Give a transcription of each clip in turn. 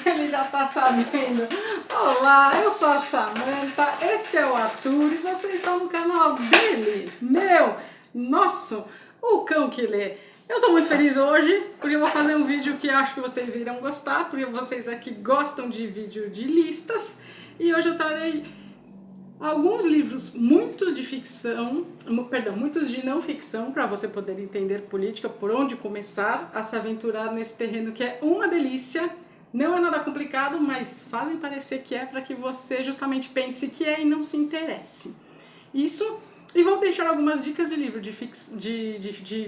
Ele já tá sabendo. Olá, eu sou a Samanta, este é o Arthur e vocês estão no canal dele, meu, nosso, o Cão que Lê. Eu tô muito feliz hoje porque eu vou fazer um vídeo que acho que vocês irão gostar, porque vocês aqui gostam de vídeo de listas, e hoje eu trarei alguns livros, muitos de ficção, perdão, muitos de não ficção, para você poder entender política, por onde começar a se aventurar nesse terreno que é uma delícia. Não é nada complicado, mas fazem parecer que é, para que você justamente pense que é e não se interesse. Isso, e vou deixar algumas dicas de livro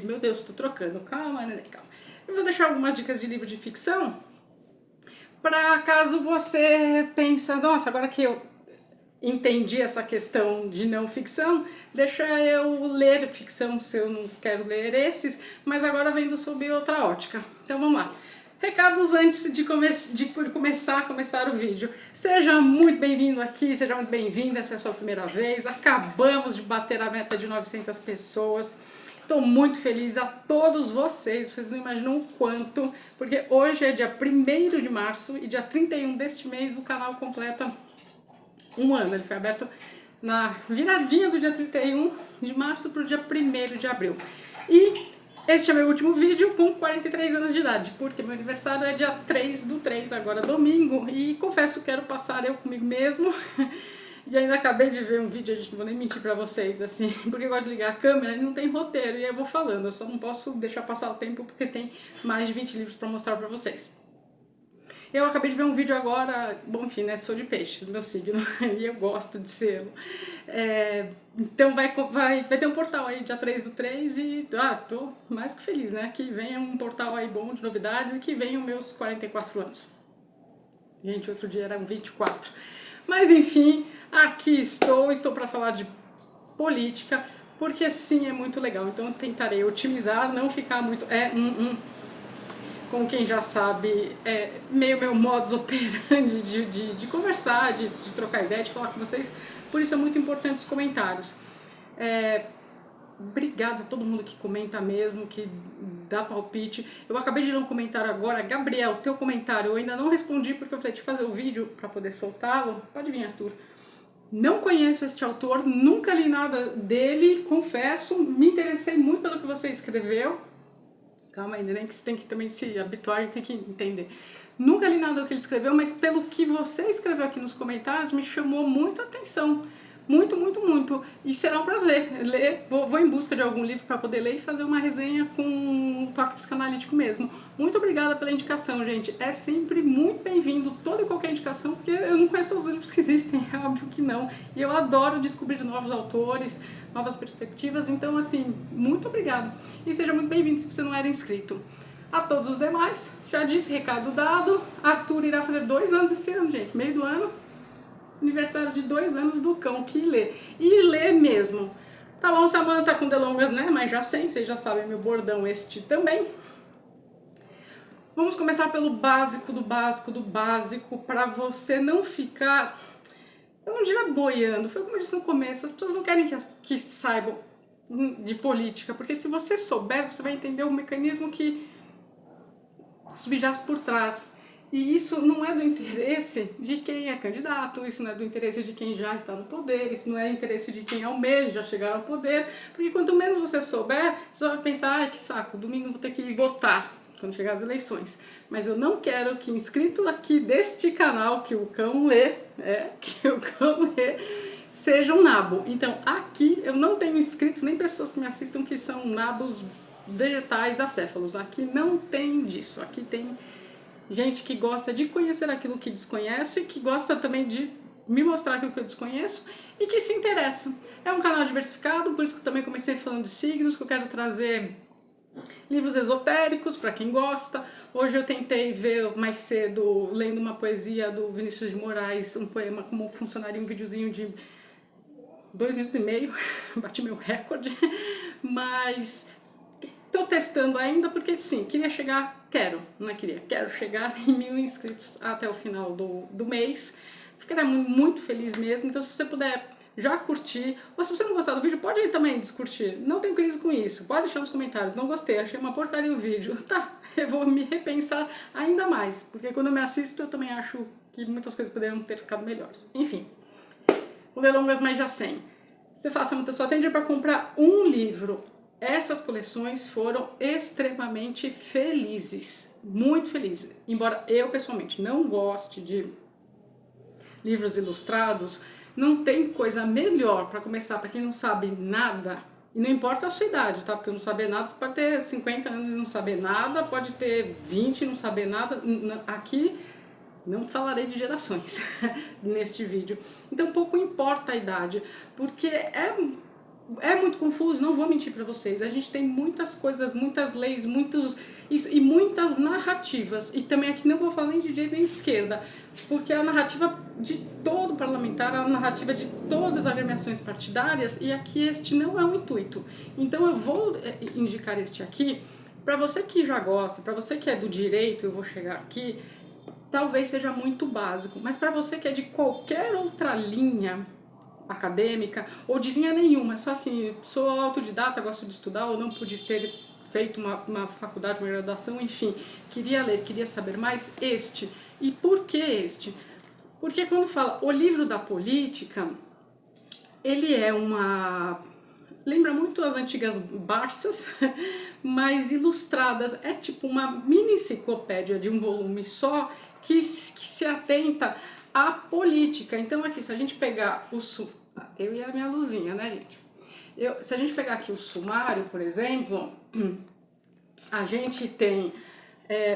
meu Deus, estou trocando, calma, neném, calma. Eu vou deixar algumas dicas de livro de ficção, para caso você pense, nossa, agora que eu entendi essa questão de não ficção, deixa eu ler ficção se eu não quero ler esses, mas agora vendo sob outra ótica. Então vamos lá. Recados antes de começar o vídeo. Seja muito bem-vindo aqui, seja muito bem-vinda, essa é a sua primeira vez. Acabamos de bater a meta de 900 pessoas. Estou muito feliz a todos vocês não imaginam o quanto, porque hoje é dia 1º de março e dia 31 deste mês o canal completa um ano. Ele foi aberto na viradinha do dia 31 de março para o dia 1º de abril. E este é meu último vídeo com 43 anos de idade, porque meu aniversário é dia 3/3, agora domingo, e confesso, quero passar eu comigo mesmo. E ainda acabei de ver um vídeo, gente, não vou nem mentir pra vocês, assim, porque eu gosto de ligar a câmera e não tem roteiro, e aí eu vou falando, eu só não posso deixar passar o tempo porque tem mais de 20 livros pra mostrar pra vocês. Eu acabei de ver um vídeo agora, bom, enfim, né, sou de peixes, meu signo, e eu gosto de selo. Então vai ter um portal aí, dia 3/3, e tô mais que feliz, né, que venha um portal aí bom de novidades e que venham meus 44 anos. Gente, outro dia eram 24. Mas enfim, aqui estou para falar de política, porque sim, é muito legal. Então eu tentarei otimizar, não ficar muito... Como quem já sabe, é meio meu modus operandi de conversar, de trocar ideia, de falar com vocês. Por isso é muito importante os comentários. Obrigada a todo mundo que comenta mesmo, que dá palpite. Eu acabei de ler um comentário agora. Gabriel, teu comentário eu ainda não respondi porque eu falei de fazer o vídeo para poder soltá-lo. Pode vir, Arthur. Não conheço este autor, nunca li nada dele, confesso. Me interessei muito pelo que você escreveu. Calma ainda, nem que você tem que também se habituar e tem que entender. Nunca li nada do que ele escreveu, mas pelo que você escreveu aqui nos comentários, me chamou muita atenção. Muito, muito, muito. E será um prazer ler. Vou em busca de algum livro para poder ler e fazer uma resenha com um toque psicanalítico mesmo. Muito obrigada pela indicação, gente. É sempre muito bem-vindo toda e qualquer indicação, porque eu não conheço todos os livros que existem, é óbvio que não. E eu adoro descobrir novos autores, novas perspectivas. Então, assim, muito obrigada. E seja muito bem-vindo se você não era inscrito. A todos os demais, já disse, recado dado. Arthur irá fazer 2 anos esse ano, gente. Meio do ano. Aniversário de 2 anos do Cão que Lê. E lê mesmo. Tá bom, Samanta, com delongas, né? Mas já sei, vocês já sabem meu bordão, este também. Vamos começar pelo básico do básico do básico, para você não ficar, eu não diria boiando, foi como eu disse no começo, as pessoas não querem que saibam de política, porque se você souber, você vai entender o mecanismo que subjaz por trás. E isso não é do interesse de quem é candidato, isso não é do interesse de quem já está no poder, isso não é do interesse de quem almeja chegar ao poder, porque quanto menos você souber, você vai pensar, ai que saco, domingo eu vou ter que votar quando chegar as eleições. Mas eu não quero que inscrito aqui deste canal, que o Cão Lê, seja um nabo. Então aqui eu não tenho inscritos, nem pessoas que me assistam que são nabos vegetais acéfalos. Aqui não tem disso, aqui tem gente que gosta de conhecer aquilo que desconhece, que gosta também de me mostrar aquilo que eu desconheço e que se interessa. É um canal diversificado, por isso que eu também comecei falando de signos, que eu quero trazer livros esotéricos para quem gosta. Hoje eu tentei ver mais cedo, lendo uma poesia do Vinícius de Moraes, um poema, como funcionaria um videozinho de 2 minutos e meio, bati meu recorde, mas tô testando ainda porque sim, quero chegar em 1000 inscritos até o final do mês. Ficaria muito feliz mesmo. Então se você puder já curtir. Ou se você não gostar do vídeo, pode ir também descurtir. Não tenho crise com isso. Pode deixar nos comentários. Não gostei, achei uma porcaria o vídeo. Tá, eu vou me repensar ainda mais. Porque quando eu me assisto, eu também acho que muitas coisas poderiam ter ficado melhores. Enfim, com delongas mais já sem. Você fala, Samanta, eu só tenho dinheiro para comprar um livro. Essas coleções foram extremamente felizes. Muito felizes. Embora eu, pessoalmente, não goste de livros ilustrados, não tem coisa melhor para começar para quem não sabe nada, e não importa a sua idade, tá? Porque não saber nada, você pode ter 50 anos e não saber nada, pode ter 20 e não saber nada. Aqui não falarei de gerações neste vídeo. Então pouco importa a idade, porque é muito confuso, não vou mentir para vocês. A gente tem muitas coisas, muitas leis, e muitas narrativas. E também aqui não vou falar nem de direita nem de esquerda, porque a narrativa de todo parlamentar, a narrativa de todas as agremiações partidárias, e aqui este não é o intuito. Então eu vou indicar este aqui, para você que já gosta, para você que é do direito, eu vou chegar aqui, talvez seja muito básico, mas para você que é de qualquer outra linha acadêmica ou de linha nenhuma, só assim, sou autodidata, gosto de estudar ou não pude ter feito uma faculdade, uma graduação, enfim, queria ler, queria saber mais, este. E por que este? Porque quando fala o livro da política, ele é lembra muito as antigas Barças, mas ilustradas, é tipo uma mini enciclopédia de um volume só que se atenta à política. Então aqui, se a gente pegar eu e a minha luzinha, né, gente? Se a gente pegar aqui o sumário, por exemplo, a gente tem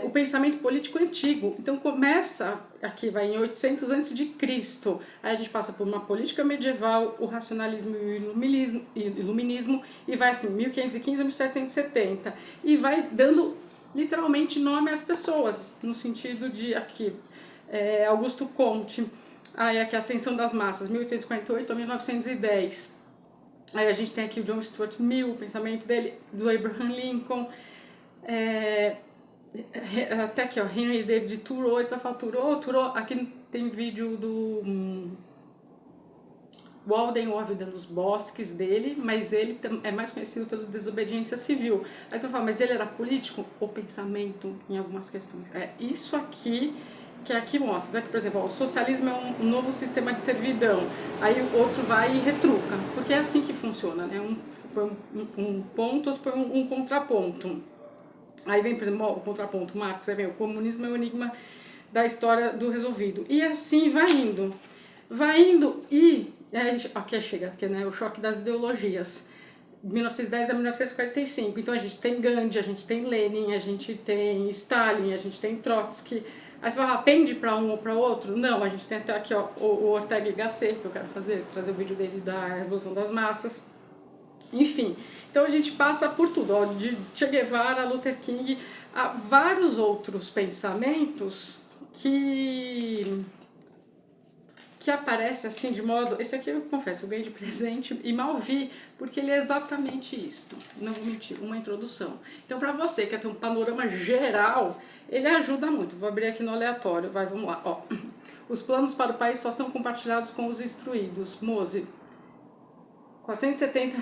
o pensamento político antigo. Então começa, aqui vai em 800 a.C., aí a gente passa por uma política medieval, o racionalismo e o iluminismo, e vai assim, 1515 a 1770, e vai dando literalmente nome às pessoas, no sentido de aqui, Augusto Comte, aí aqui a Ascensão das Massas, 1848 a 1910. Aí a gente tem aqui o John Stuart Mill, o pensamento dele, do Abraham Lincoln, até aqui, ó, Henry David Thoreau, você vai falar Thoreau, aqui tem vídeo do Walden ou A Vida nos Bosques dele, mas ele é mais conhecido pela desobediência civil. Aí você vai falar, mas ele era político? Ou pensamento em algumas questões? É isso aqui que aqui mostra, né? Por exemplo, ó, o socialismo é um novo sistema de servidão, aí o outro vai e retruca, porque é assim que funciona, né? Põe um ponto, outro põe um contraponto. Aí vem, por exemplo, ó, o contraponto, Marx, aí vem o comunismo é o enigma da história do resolvido. E assim vai indo. Vai indo e... aqui chega, aqui, né, o choque das ideologias. 1910 a 1945. Então a gente tem Gandhi, a gente tem Lenin, a gente tem Stalin, a gente tem Trotsky. Aí você vai, pende para um ou para outro? Não, a gente tem até aqui, ó, o Ortega y Gasset, que eu quero trazer o vídeo dele da Revolução das Massas. Enfim, então a gente passa por tudo, ó, de Che Guevara, Luther King, a vários outros pensamentos que aparece assim de modo... Esse aqui eu confesso, eu ganhei de presente e mal vi, porque ele é exatamente isto, não vou mentir, uma introdução. Então para você que quer ter um panorama geral, ele ajuda muito. Vou abrir aqui no aleatório, vamos lá, ó. Os planos para o país só são compartilhados com os instruídos, Mose. 470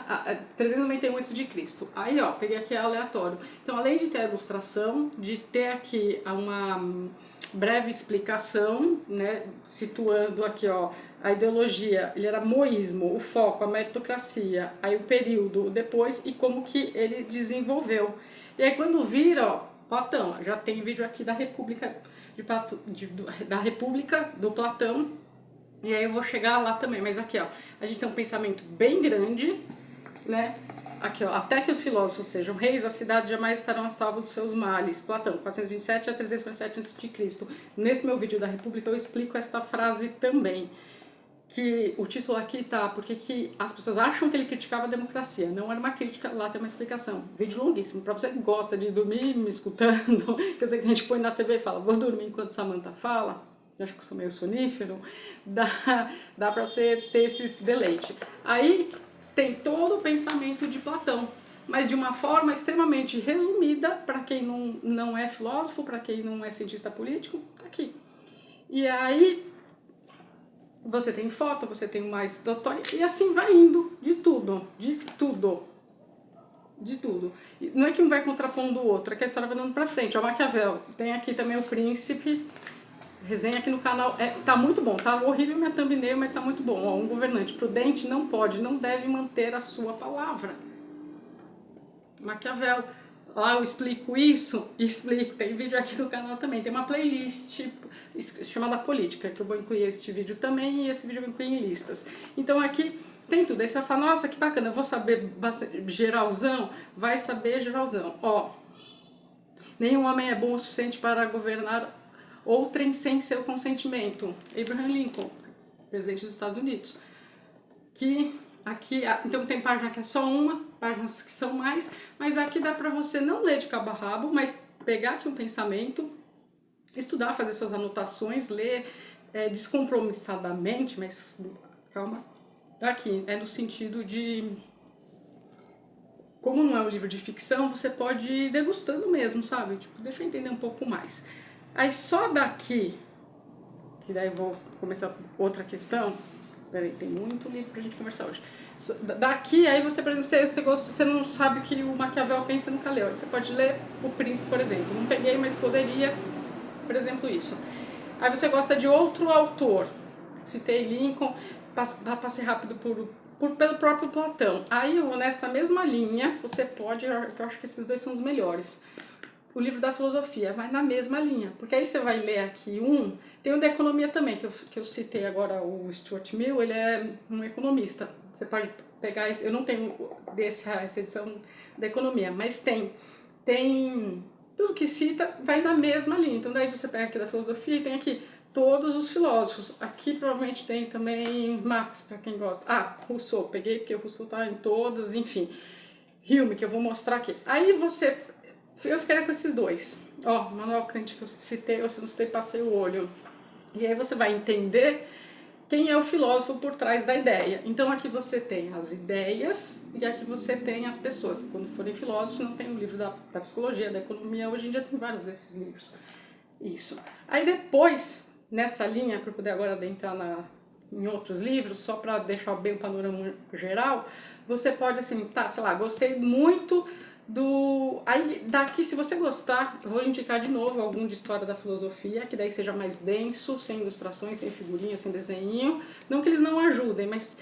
a 391 a.C. Aí, ó, peguei aqui aleatório. Então, além de ter a ilustração, de ter aqui uma breve explicação, né, situando aqui, ó, a ideologia, ele era moísmo, o foco, a meritocracia, aí o período, depois e como que ele desenvolveu. E aí, quando vira, ó, Platão, já tem vídeo aqui da República da República do Platão. E aí eu vou chegar lá também, mas aqui, ó, a gente tem um pensamento bem grande, né? Aqui, ó, até que os filósofos sejam reis, a cidade jamais estarão a salvo dos seus males. Platão, 427 a 347 a.C. Nesse meu vídeo da República eu explico esta frase também, que o título aqui tá, porque que as pessoas acham que ele criticava a democracia. Não era uma crítica, lá tem uma explicação. Vídeo longuíssimo, pra você que gosta de dormir me escutando, que eu sei que a gente põe na TV e fala, vou dormir enquanto Samanta fala, eu acho que eu sou meio sonífero, dá pra você ter esse deleite. Aí tem todo o pensamento de Platão, mas de uma forma extremamente resumida, para quem não é filósofo, para quem não é cientista político, tá aqui. E aí você tem foto, você tem mais doutor, e assim vai indo, de tudo, de tudo. De tudo. E não é que um vai contrapondo o outro, é que a história vai dando pra frente. Ó, Maquiavel, tem aqui também o Príncipe, resenha aqui no canal, tá muito bom, tá horrível minha thumbnail, mas tá muito bom. Ó, um governante prudente não pode, não deve manter a sua palavra. Maquiavel. Lá eu explico isso, explico, tem vídeo aqui no canal também, tem uma playlist chamada Política, que eu vou incluir este vídeo também, e esse vídeo eu vou incluir em listas. Então aqui tem tudo, aí você vai falar, nossa, que bacana, eu vou saber geralzão, vai saber geralzão. Ó, nenhum homem é bom o suficiente para governar outrem sem seu consentimento. Abraham Lincoln, presidente dos Estados Unidos. Que aqui, então tem página que é só uma, páginas que são mais, mas aqui dá pra você não ler de cabo a rabo, mas pegar aqui um pensamento, estudar, fazer suas anotações, ler descompromissadamente, mas calma, aqui é no sentido de, como não é um livro de ficção, você pode ir degustando mesmo, sabe? Tipo, deixa eu entender um pouco mais. Aí só daqui, que daí eu vou começar outra questão. Peraí, tem muito livro pra gente conversar hoje. Daqui, aí você, por exemplo, você não sabe o que o Maquiavel pensa, nunca leu. Aí você pode ler O Príncipe, por exemplo. Não peguei, mas poderia, por exemplo, isso. Aí você gosta de outro autor. Citei Lincoln, passei rápido pelo próprio Platão. Aí, nessa mesma linha, você pode, eu acho que esses dois são os melhores. O livro da filosofia vai na mesma linha, porque aí você vai ler aqui tem um da economia também, que eu citei agora, o Stuart Mill, ele é um economista. Você pode pegar, eu não tenho essa edição da economia, mas tem tudo que cita vai na mesma linha. Então daí você pega aqui da filosofia e tem aqui todos os filósofos. Aqui provavelmente tem também Marx, para quem gosta. Rousseau, peguei porque o Rousseau tá em todas, enfim. Hume, que eu vou mostrar aqui. Aí eu ficaria com esses dois. Ó, Manuel Kant que eu citei, eu não citei, passei o olho. E aí você vai entender quem é o filósofo por trás da ideia. Então aqui você tem as ideias e aqui você tem as pessoas. Quando forem filósofos, não tem o livro da psicologia, da economia, hoje em dia tem vários desses livros. Isso. Aí depois, nessa linha, para eu poder agora adentrar em outros livros, só para deixar bem o panorama geral, você pode assim, sei lá, gostei muito Aí daqui, se você gostar, eu vou indicar de novo algum de história da filosofia, que daí seja mais denso, sem ilustrações, sem figurinha, sem desenho. Não que eles não ajudem, mas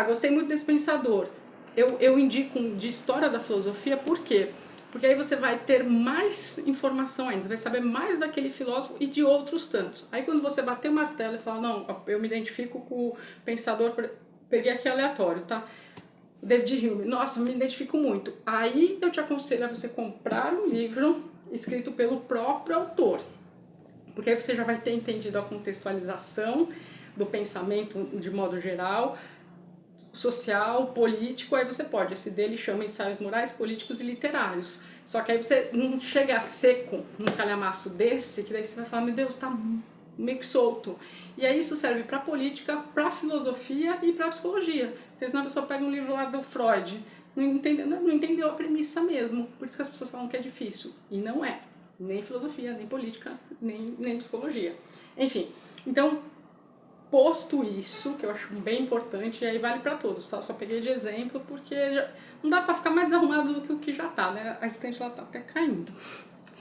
gostei muito desse pensador. Eu indico de história da filosofia, por quê? Porque aí você vai ter mais informação ainda, você vai saber mais daquele filósofo e de outros tantos. Aí quando você bater o martelo e falar, não, eu me identifico com o pensador, peguei aqui aleatório, tá? David Hume, nossa, me identifico muito. Aí eu te aconselho a você comprar um livro escrito pelo próprio autor, porque aí você já vai ter entendido a contextualização do pensamento de modo geral, social, político. Aí você pode, esse dele chama Ensaios Morais, Políticos e Literários. Só que aí você não chega seco num calhamaço desse, que daí você vai falar, meu Deus, tá meio que solto. E aí isso serve para política, para filosofia e para psicologia. Porque senão a pessoa pega um livro lá do Freud, não entendeu a premissa mesmo. Por isso que as pessoas falam que é difícil. E não é. Nem filosofia, nem política, nem psicologia. Enfim, então, posto isso, que eu acho bem importante, e aí vale para todos, tá? Eu só peguei de exemplo porque não dá para ficar mais desarrumado do que o que já tá, né? A estante lá tá até caindo.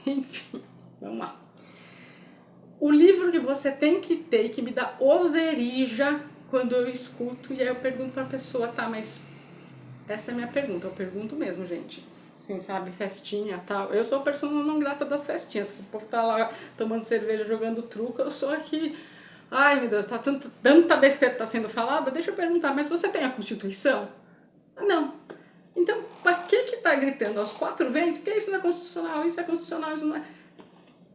Enfim, vamos lá. O livro que você tem que ter e que me dá oserija quando eu escuto, e aí eu pergunto pra pessoa, mas essa é a minha pergunta, eu pergunto mesmo, gente. Assim, sabe, festinha e tal. Eu sou a pessoa não grata das festinhas. O povo tá lá tomando cerveja, jogando truco, eu sou aqui. Ai, meu Deus, tá tanta besteira que tá sendo falada. Deixa eu perguntar, mas você tem a Constituição? Não. Então, pra que tá gritando aos quatro ventos? Porque isso não é constitucional, isso é constitucional, isso não é.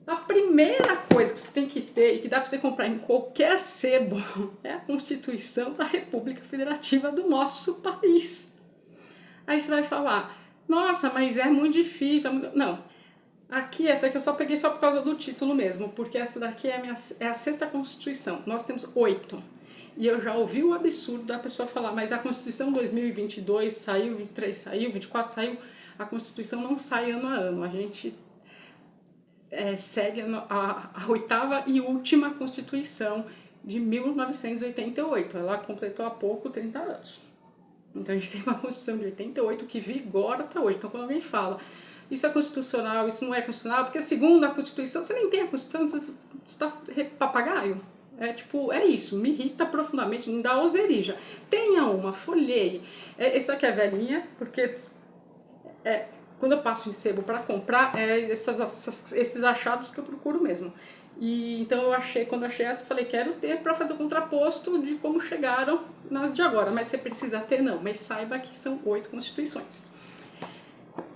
A primeira coisa que você tem que ter e que dá para você comprar em qualquer sebo é a Constituição da República Federativa do nosso país. Aí você vai falar, nossa, mas é muito difícil. Não, aqui essa aqui eu só peguei só por causa do título mesmo, porque essa daqui é a sexta Constituição. Nós temos 8. E eu já ouvi o absurdo da pessoa falar, mas a Constituição 2022 saiu, 23 saiu, 24 saiu. A Constituição não sai ano a ano, a gente segue a oitava e última Constituição de 1988. Ela completou há pouco 30 anos. Então a gente tem uma Constituição de 88 que vigora até hoje. Então quando alguém fala isso é constitucional, isso não é constitucional, porque segundo a Constituição, você nem tem a Constituição, você está papagaio. É isso, me irrita profundamente, me dá oserija. Tenha uma, folheie. Essa aqui é velhinha, porque quando eu passo em sebo para comprar, esses achados que eu procuro mesmo. E então quando eu achei essa, falei, quero ter para fazer o contraposto de como chegaram nas de agora. Mas você precisa ter, não, mas saiba que são 8 constituições.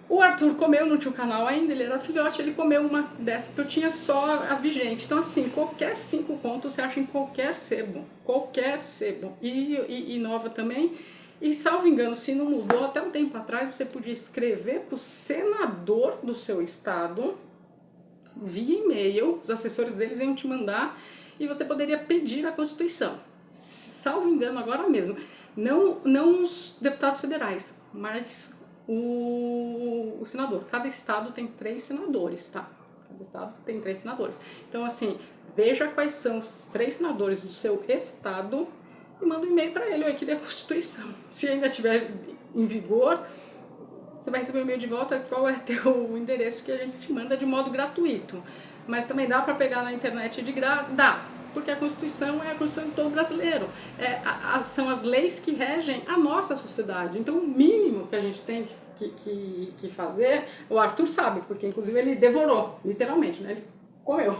O Arthur comeu, não tinha o canal ainda, ele era filhote, ele comeu uma dessa que eu tinha só a vigente. Então assim, qualquer 5 contos você acha em qualquer sebo, e nova também. E salvo engano, se não mudou, até um tempo atrás você podia escrever para o senador do seu estado, via e-mail, os assessores deles iam te mandar, e você poderia pedir a Constituição. Salvo engano, agora mesmo. Não os deputados federais, mas o senador. Cada estado tem 3 senadores, tá? Cada estado tem 3 senadores. Então, assim, veja quais são os 3 senadores do seu estado e manda um e-mail para ele, eu queria a Constituição. Se ainda estiver em vigor, você vai receber um e-mail de volta qual é teu endereço que a gente te manda de modo gratuito. Mas também dá para pegar na internet de graça? Dá, porque a Constituição é a Constituição de todo brasileiro. São as leis que regem a nossa sociedade. Então, o mínimo que a gente tem que fazer, o Arthur sabe, porque inclusive ele devorou, literalmente, né? Ele comeu.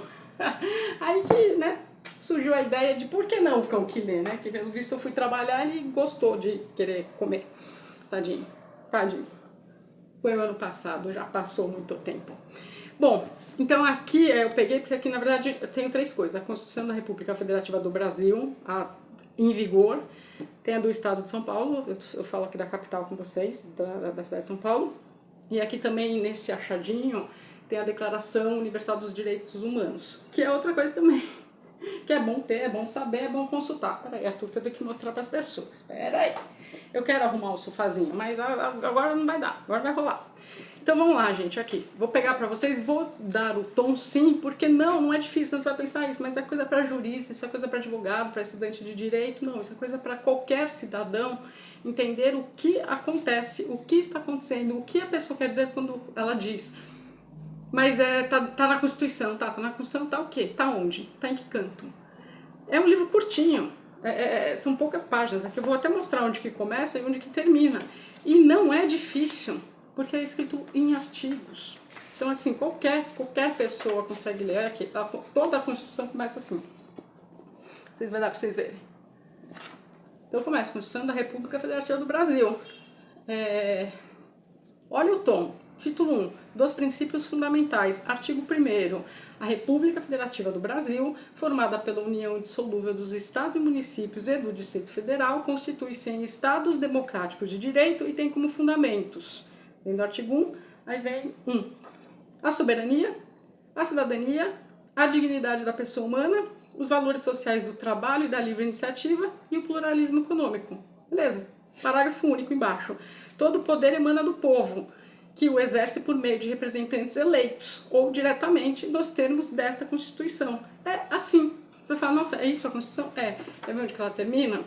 Aí que, né, surgiu a ideia de por que não o cão que lê, né? Que pelo visto eu fui trabalhar e ele gostou de querer comer. Tadinho. Foi o ano passado, já passou muito tempo. Bom, então aqui eu peguei, porque aqui na verdade eu tenho 3 coisas. A Constituição da República Federativa do Brasil, em vigor. Tem a do Estado de São Paulo, eu falo aqui da capital com vocês, da cidade de São Paulo. E aqui também, nesse achadinho, tem a Declaração Universal dos Direitos Humanos, que é outra coisa também. Que é bom ter, é bom saber, é bom consultar. Peraí, Arthur, que eu tenho que mostrar para as pessoas. Peraí. Eu quero arrumar o sofazinho, mas agora não vai dar, agora vai rolar. Então vamos lá, gente, aqui. Vou pegar para vocês, vou dar o tom sim, porque não é difícil, você vai pensar isso, mas é coisa para jurista, isso é coisa para advogado, para estudante de direito, não, isso é coisa para qualquer cidadão entender o que acontece, o que está acontecendo, o que a pessoa quer dizer quando ela diz. Mas tá na Constituição, tá na Constituição, tá o quê? Tá onde? Tá em que canto? É um livro curtinho, são poucas páginas, aqui eu vou até mostrar onde que começa e onde que termina. E não é difícil, porque é escrito em artigos. Então, assim, qualquer pessoa consegue ler. Olha aqui, toda a Constituição começa assim. Vai dar para vocês verem. Então começa, Constituição da República Federativa do Brasil. Olha o tom. Título 1. Dos princípios fundamentais. Artigo 1º. A República Federativa do Brasil, formada pela união indissolúvel dos Estados e municípios e do Distrito Federal, constitui-se em Estados democráticos de direito e tem como fundamentos. Vem do artigo 1, aí vem 1. A soberania, a cidadania, a dignidade da pessoa humana, os valores sociais do trabalho e da livre iniciativa e o pluralismo econômico. Beleza? Parágrafo único embaixo. Todo poder emana do povo, que o exerce por meio de representantes eleitos ou diretamente nos termos desta Constituição. É assim. Você fala, nossa, é isso a Constituição? Quer ver onde que ela termina?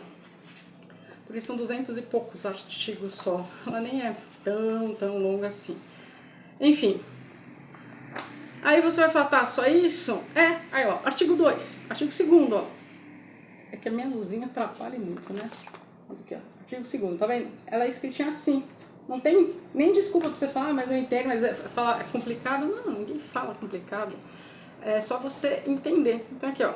Porque são 200 e poucos artigos só. Ela nem é tão longa assim. Enfim. Aí você vai falar, tá, só isso? Aí ó, artigo 2, artigo 2º, ó. É que a minha luzinha atrapalha muito, né? Aqui, ó, artigo 2º, tá vendo? Ela é escritinha assim. Não tem nem desculpa pra você falar, mas não entendo, mas é complicado. Não, ninguém fala complicado. É só você entender. Então aqui, ó.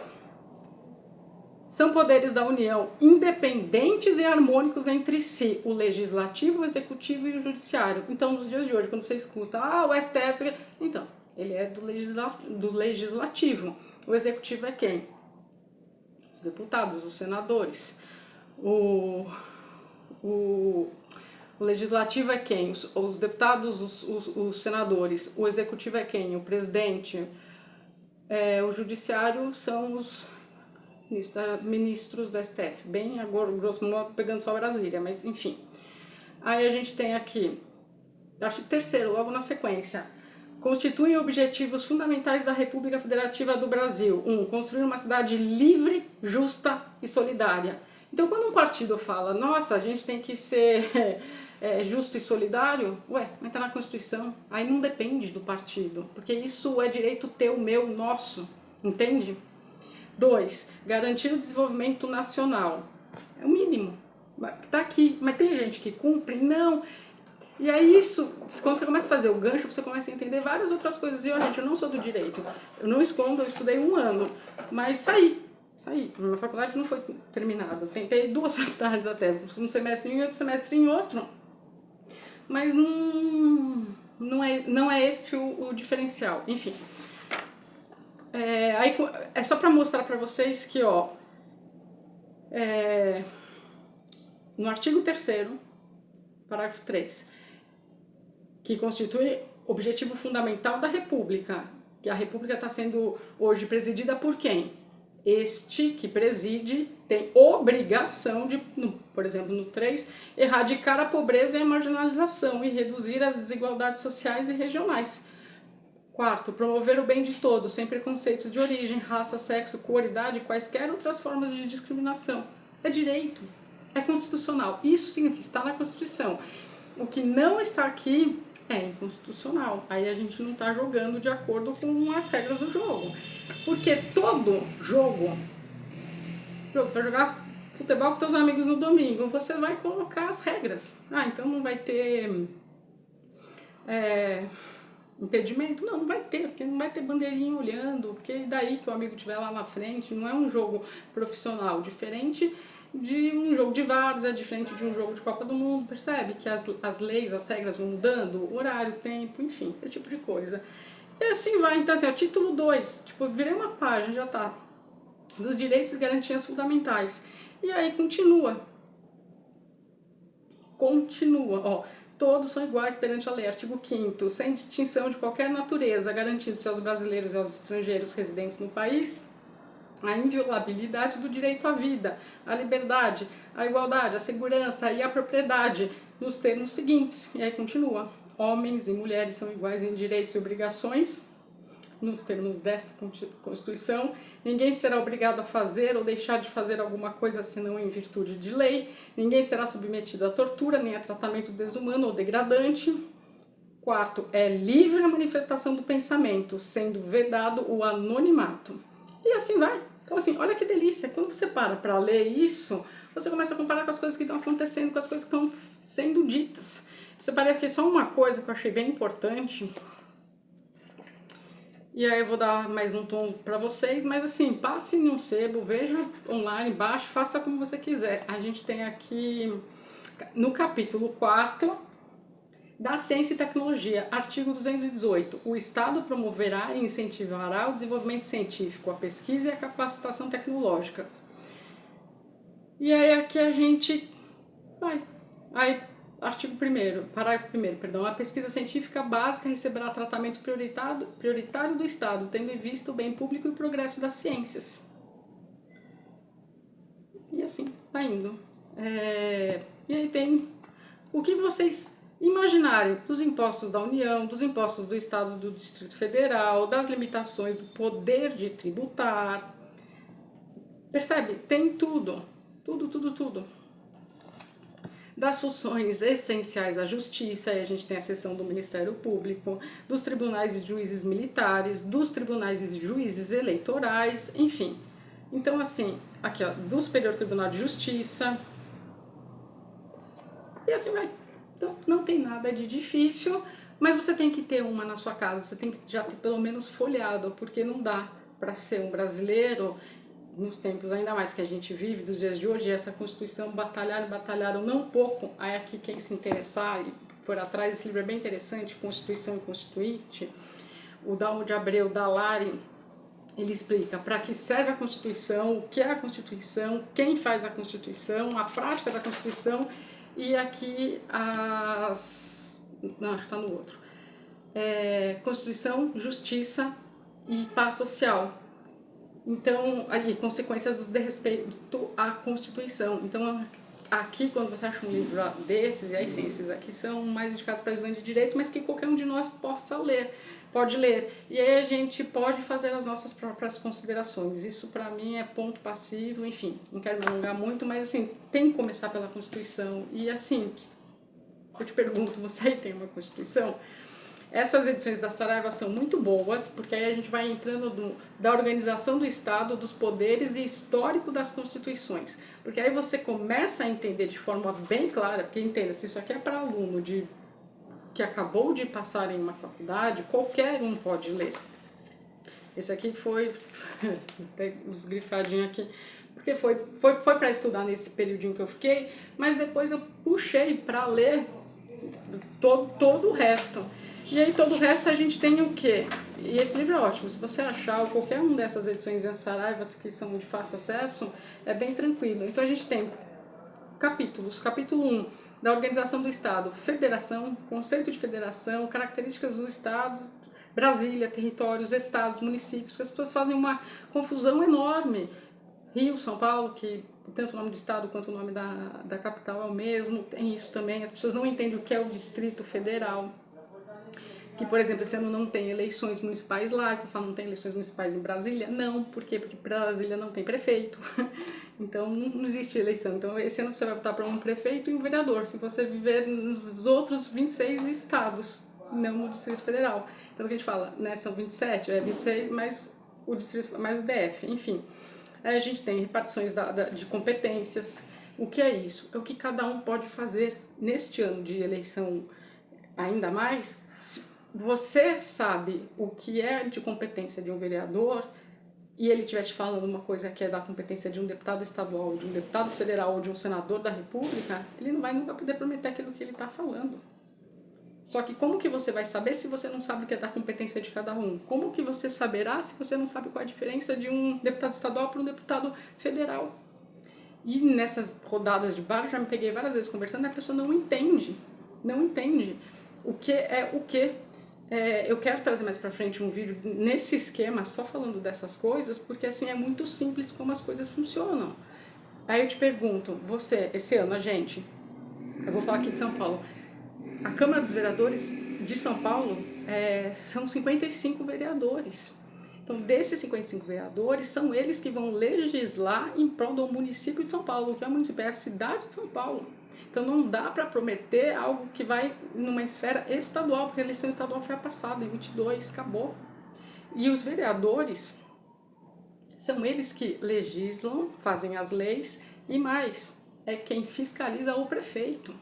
São poderes da União independentes e harmônicos entre si, o legislativo, o executivo e o judiciário. Então, nos dias de hoje, quando você escuta, o STF... Então, ele é do legislativo. O executivo é quem? Os deputados, os senadores. O legislativo é quem? Os deputados, os senadores. O executivo é quem? O presidente. O judiciário são os ministros do STF. Bem, agora, grosso modo, pegando só Brasília, mas enfim. Aí a gente tem aqui, artigo 3º, logo na sequência. Constituem objetivos fundamentais da República Federativa do Brasil. 1. Construir uma cidade livre, justa e solidária. Então, quando um partido fala, nossa, a gente tem que ser justo e solidário, ué, mas tá na Constituição. Aí não depende do partido, porque isso é direito teu, meu, nosso, entende? 2, garantir o desenvolvimento nacional. É o mínimo. Tá aqui, mas tem gente que cumpre? Não. E aí isso, quando você começa a fazer o gancho, você começa a entender várias outras coisas. E eu, gente, eu não sou do direito. Eu não escondo, eu estudei 1 ano, mas saí. Minha faculdade não foi terminada. Tentei 2 faculdades até, um semestre em um e outro semestre em outro. Mas não é este o diferencial. Enfim. Aí é só para mostrar para vocês que, ó, no artigo 3º, parágrafo 3, que constitui objetivo fundamental da República, que a República está sendo hoje presidida por quem? Este que preside tem obrigação de, por exemplo, no 3, erradicar a pobreza e a marginalização e reduzir as desigualdades sociais e regionais. 4, promover o bem de todos, sem preconceitos de origem, raça, sexo, cor, idade e quaisquer outras formas de discriminação. É direito, é constitucional. Isso significa que está na Constituição. O que não está aqui é inconstitucional. Aí a gente não está jogando de acordo com as regras do jogo. Porque todo jogo, você vai jogar futebol com seus amigos no domingo, você vai colocar as regras. Então não vai ter impedimento? Não vai ter, porque não vai ter bandeirinha olhando, porque daí que o amigo estiver lá na frente, não é um jogo profissional, diferente de um jogo de várzea, diferente de um jogo de Copa do Mundo, percebe? Que as leis, as regras vão mudando, horário, tempo, enfim, esse tipo de coisa. E assim vai, então assim, ó, título 2, tipo, virei uma página, já tá, dos direitos e garantias fundamentais. E aí continua, ó, todos são iguais perante a lei, artigo 5º, sem distinção de qualquer natureza, garantindo-se aos brasileiros e aos estrangeiros residentes no país a inviolabilidade do direito à vida, à liberdade, à igualdade, à segurança e à propriedade, nos termos seguintes. E aí continua. Homens e mulheres são iguais em direitos e obrigações, nos termos desta Constituição. Ninguém será obrigado a fazer ou deixar de fazer alguma coisa senão em virtude de lei. Ninguém será submetido à tortura, nem a tratamento desumano ou degradante. 4, é livre a manifestação do pensamento, sendo vedado o anonimato. E assim vai. Então assim, olha que delícia. Quando você para ler isso, você começa a comparar com as coisas que estão acontecendo, com as coisas que estão sendo ditas. Você parece que é só uma coisa que eu achei bem importante. E aí eu vou dar mais um tom para vocês, mas assim, passe em um sebo, veja online, baixe, faça como você quiser. A gente tem aqui no capítulo 4 da Ciência e Tecnologia, artigo 218. O Estado promoverá e incentivará o desenvolvimento científico, a pesquisa e a capacitação tecnológicas. E aí aqui a gente vai. Aí, artigo 1º, parágrafo 1º, perdão, a pesquisa científica básica receberá tratamento prioritário do Estado, tendo em vista o bem público e o progresso das ciências. E assim, vai indo. E aí tem o que vocês imaginarem dos impostos da União, dos impostos do Estado, do Distrito Federal, das limitações do poder de tributar. Percebe? Tem tudo. Tudo. Das funções essenciais à justiça, aí a gente tem a seção do Ministério Público, dos tribunais e juízes militares, dos tribunais e juízes eleitorais, enfim. Então, assim, aqui ó, do Superior Tribunal de Justiça, e assim vai. Então, não tem nada de difícil, mas você tem que ter uma na sua casa, você tem que já ter pelo menos folheado, porque não dá para ser um brasileiro, nos tempos ainda mais que a gente vive, dos dias de hoje, essa Constituição batalharam não pouco. Aí aqui quem se interessar e for atrás, esse livro é bem interessante, Constituição e Constituinte, o Dalmo de Abreu, da Lari, ele explica para que serve a Constituição, o que é a Constituição, quem faz a Constituição, a prática da Constituição, e aqui não, acho que está no outro. Constituição, Justiça e Paz Social. Então, aí, consequências do desrespeito à Constituição. Então, aqui, quando você acha um livro desses, e aí sim, esses aqui são mais indicados para estudante de direito, mas que qualquer um de nós possa ler, pode ler. E aí a gente pode fazer as nossas próprias considerações. Isso para mim é ponto passivo, enfim, não quero me alongar muito, mas assim, tem que começar pela Constituição. E assim, eu te pergunto, você aí tem uma Constituição? Essas edições da Saraiva são muito boas, porque aí a gente vai entrando da organização do Estado, dos poderes e histórico das constituições. Porque aí você começa a entender de forma bem clara, porque entenda, se isso aqui é para aluno que acabou de passar em uma faculdade, qualquer um pode ler. Esse aqui foi, tem os grifadinhos aqui, porque foi para estudar nesse período que eu fiquei, mas depois eu puxei para ler todo o resto. E aí todo o resto a gente tem o quê? E esse livro é ótimo, se você achar qualquer uma dessas edições em Saraiva que são de fácil acesso, é bem tranquilo. Então a gente tem capítulos. Capítulo 1, da organização do Estado, federação, conceito de federação, características do Estado, Brasília, territórios, estados, municípios, que as pessoas fazem uma confusão enorme. Rio, São Paulo, que tanto o nome do estado quanto o nome da capital é o mesmo, tem isso também. As pessoas não entendem o que é o Distrito Federal. Que, por exemplo, esse ano não tem eleições municipais lá, você fala não tem eleições municipais em Brasília? Não, por quê? Porque Brasília não tem prefeito, então não existe eleição. Então esse ano você vai votar para um prefeito e um vereador, se você viver nos outros 26 estados, não no Distrito Federal. Então o que a gente fala, né, são 27, 26 mais o Distrito, mais o DF, enfim. Aí a gente tem repartições de competências. O que é isso? É o que cada um pode fazer neste ano de eleição ainda mais. Você sabe o que é de competência de um vereador e ele estiver te falando uma coisa que é da competência de um deputado estadual, de um deputado federal ou de um senador da república, ele não vai nunca poder prometer aquilo que ele está falando. Só que como que você vai saber se você não sabe o que é da competência de cada um? Como que você saberá se você não sabe qual é a diferença de um deputado estadual para um deputado federal? E nessas rodadas de bar, eu já me peguei várias vezes conversando e a pessoa não entende. Não entende o que é o que. Eu quero trazer mais pra frente um vídeo nesse esquema, só falando dessas coisas, porque assim é muito simples como as coisas funcionam. Aí eu te pergunto, você, esse ano, eu vou falar aqui de São Paulo, a Câmara dos Vereadores de São Paulo são 55 vereadores. Então, desses 55 vereadores, são eles que vão legislar em prol do município de São Paulo, que é o município, é a cidade de São Paulo. Então não dá para prometer algo que vai numa esfera estadual, porque a eleição estadual foi a passada, em 22, acabou. E os vereadores são eles que legislam, fazem as leis e mais, é quem fiscaliza o prefeito.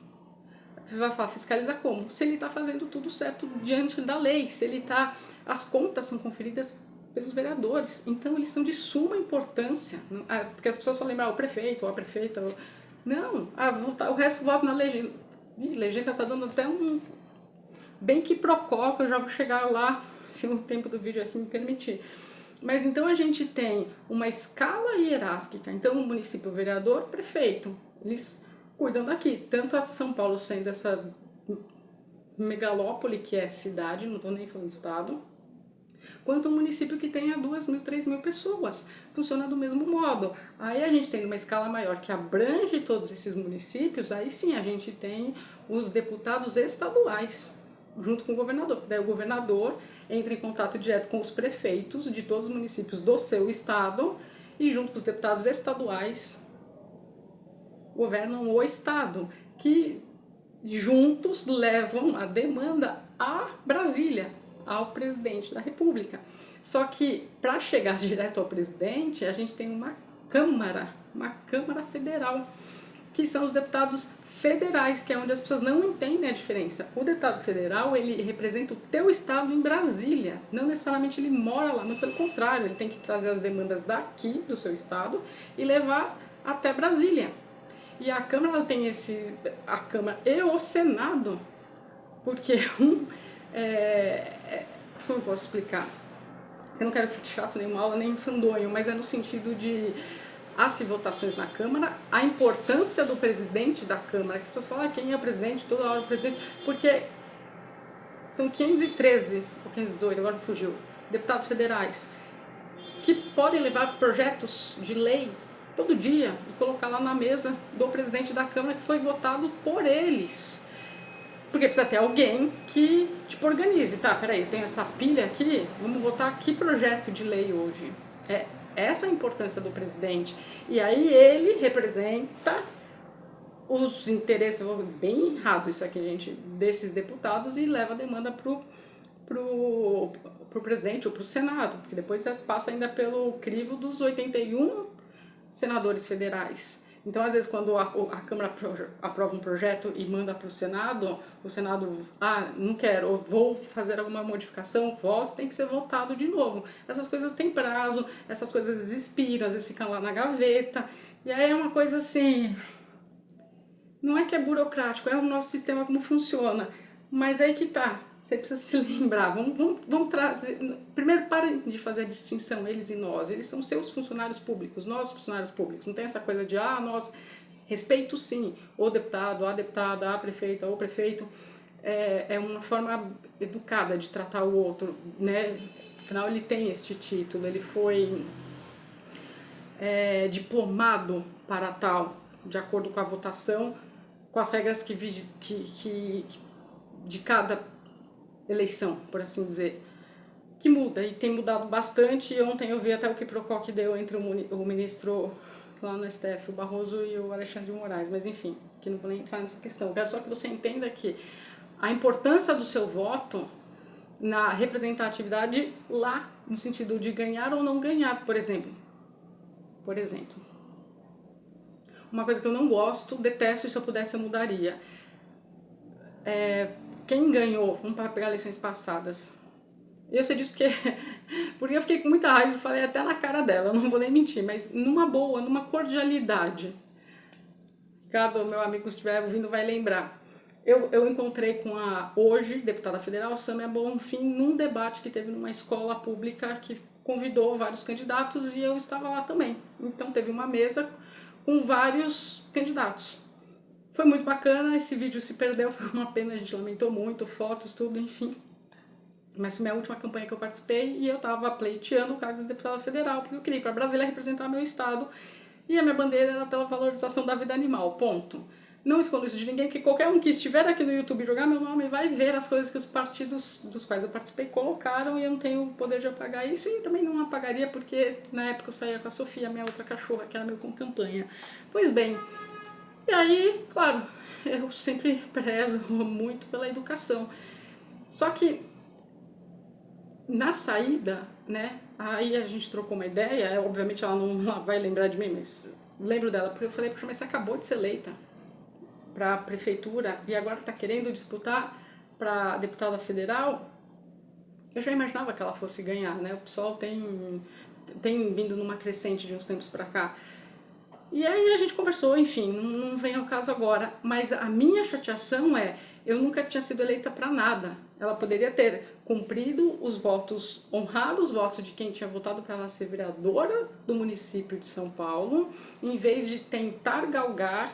Você vai falar, fiscaliza como? Se ele está fazendo tudo certo diante da lei, se ele está, as contas são conferidas pelos vereadores, então eles são de suma importância, porque as pessoas só lembram o prefeito ou a prefeita. Não, o resto vota na legenda. Legenda está dando até um bem que procó, que eu já vou chegar lá, se o tempo do vídeo aqui me permitir. Mas então a gente tem uma escala hierárquica. Então o município, o vereador, prefeito, eles cuidam daqui. Tanto a São Paulo sendo essa megalópole que é cidade, não estou nem falando estado, quanto um município que tenha 2.000, 3.000 pessoas. Funciona do mesmo modo. Aí a gente tem uma escala maior que abrange todos esses municípios, aí sim a gente tem os deputados estaduais, junto com o governador. Daí o governador entra em contato direto com os prefeitos de todos os municípios do seu estado e junto com os deputados estaduais governam o estado, que juntos levam a demanda a Brasília, ao presidente da República. Só que, para chegar direto ao presidente, a gente tem uma Câmara Federal, que são os deputados federais, que é onde as pessoas não entendem a diferença. O deputado federal, ele representa o teu estado em Brasília, não necessariamente ele mora lá, mas pelo contrário, ele tem que trazer as demandas daqui, do seu estado, e levar até Brasília. E a Câmara ela tem a Câmara e o Senado, porque como eu posso explicar? Eu não quero que fique chato, nem uma aula, nem fandonho, mas é no sentido de as votações na Câmara, a importância do presidente da Câmara, que as pessoas falam quem é o presidente, toda hora o presidente, porque são 513, ou 518, agora fugiu, deputados federais, que podem levar projetos de lei todo dia, e colocar lá na mesa do presidente da Câmara que foi votado por eles. Porque precisa ter alguém que tipo organize, tá, peraí, tem essa pilha aqui, vamos votar que projeto de lei hoje. É essa a importância do presidente. E aí ele representa os interesses, bem raso isso aqui, gente, desses deputados e leva a demanda pro presidente ou pro Senado, porque depois passa ainda pelo crivo dos 81 senadores federais. Então, às vezes, quando a Câmara aprova um projeto e manda para o Senado, não quero, vou fazer alguma modificação, voto, tem que ser votado de novo. Essas coisas têm prazo, essas coisas expiram, às vezes ficam lá na gaveta, e aí é uma coisa assim, não é que é burocrático, é o nosso sistema como funciona, mas é aí que tá. Você precisa se lembrar, vamos trazer. Primeiro, parem de fazer a distinção, eles e nós. Eles são seus funcionários públicos, nós funcionários públicos. Não tem essa coisa de, nós. Respeito sim, o deputado, a deputada, a prefeita, o prefeito. É uma forma educada de tratar o outro, né? Afinal, ele tem este título, ele foi diplomado para tal, de acordo com a votação, com as regras que de cada eleição, por assim dizer, que muda e tem mudado bastante. Ontem eu vi até o quiprocó que deu entre o ministro lá no STF, o Barroso e o Alexandre de Moraes, mas enfim, que não vou nem entrar nessa questão. Eu quero só que você entenda que a importância do seu voto na representatividade lá, no sentido de ganhar ou não ganhar, por exemplo. Por exemplo, uma coisa que eu não gosto, detesto, e se eu pudesse eu mudaria. Quem ganhou, vamos pegar eleições passadas. Eu sei disso porque eu fiquei com muita raiva e falei até na cara dela, não vou nem mentir, mas numa boa, numa cordialidade. Ricardo, meu amigo, se estiver ouvindo, vai lembrar. Eu encontrei com a hoje deputada federal, Sâmia Bonfim, num debate que teve numa escola pública que convidou vários candidatos e eu estava lá também. Então teve uma mesa com vários candidatos. Foi muito bacana, esse vídeo se perdeu, foi uma pena, a gente lamentou muito, fotos, tudo, enfim. Mas foi minha última campanha que eu participei e eu estava pleiteando o cargo de deputada federal, porque eu queria ir para Brasília representar meu estado e a minha bandeira era pela valorização da vida animal, ponto. Não escondo isso de ninguém, porque qualquer um que estiver aqui no YouTube jogar meu nome vai ver as coisas que os partidos dos quais eu participei colocaram e eu não tenho o poder de apagar isso e também não apagaria porque na época eu saía com a Sofia, minha outra cachorra, que era meu com campanha. Pois bem, e aí, claro, eu sempre prezo muito pela educação. Só que na saída, né, aí a gente trocou uma ideia, obviamente ela não vai lembrar de mim, mas lembro dela, porque eu falei, poxa, mas você acabou de ser eleita para a prefeitura e agora está querendo disputar para deputada federal? Eu já imaginava que ela fosse ganhar, né, o pessoal tem vindo numa crescente de uns tempos para cá. E aí a gente conversou, enfim, não vem ao caso agora, mas a minha chateação eu nunca tinha sido eleita para nada. Ela poderia ter cumprido os votos, honrado os votos de quem tinha votado para ela ser vereadora do município de São Paulo, em vez de tentar galgar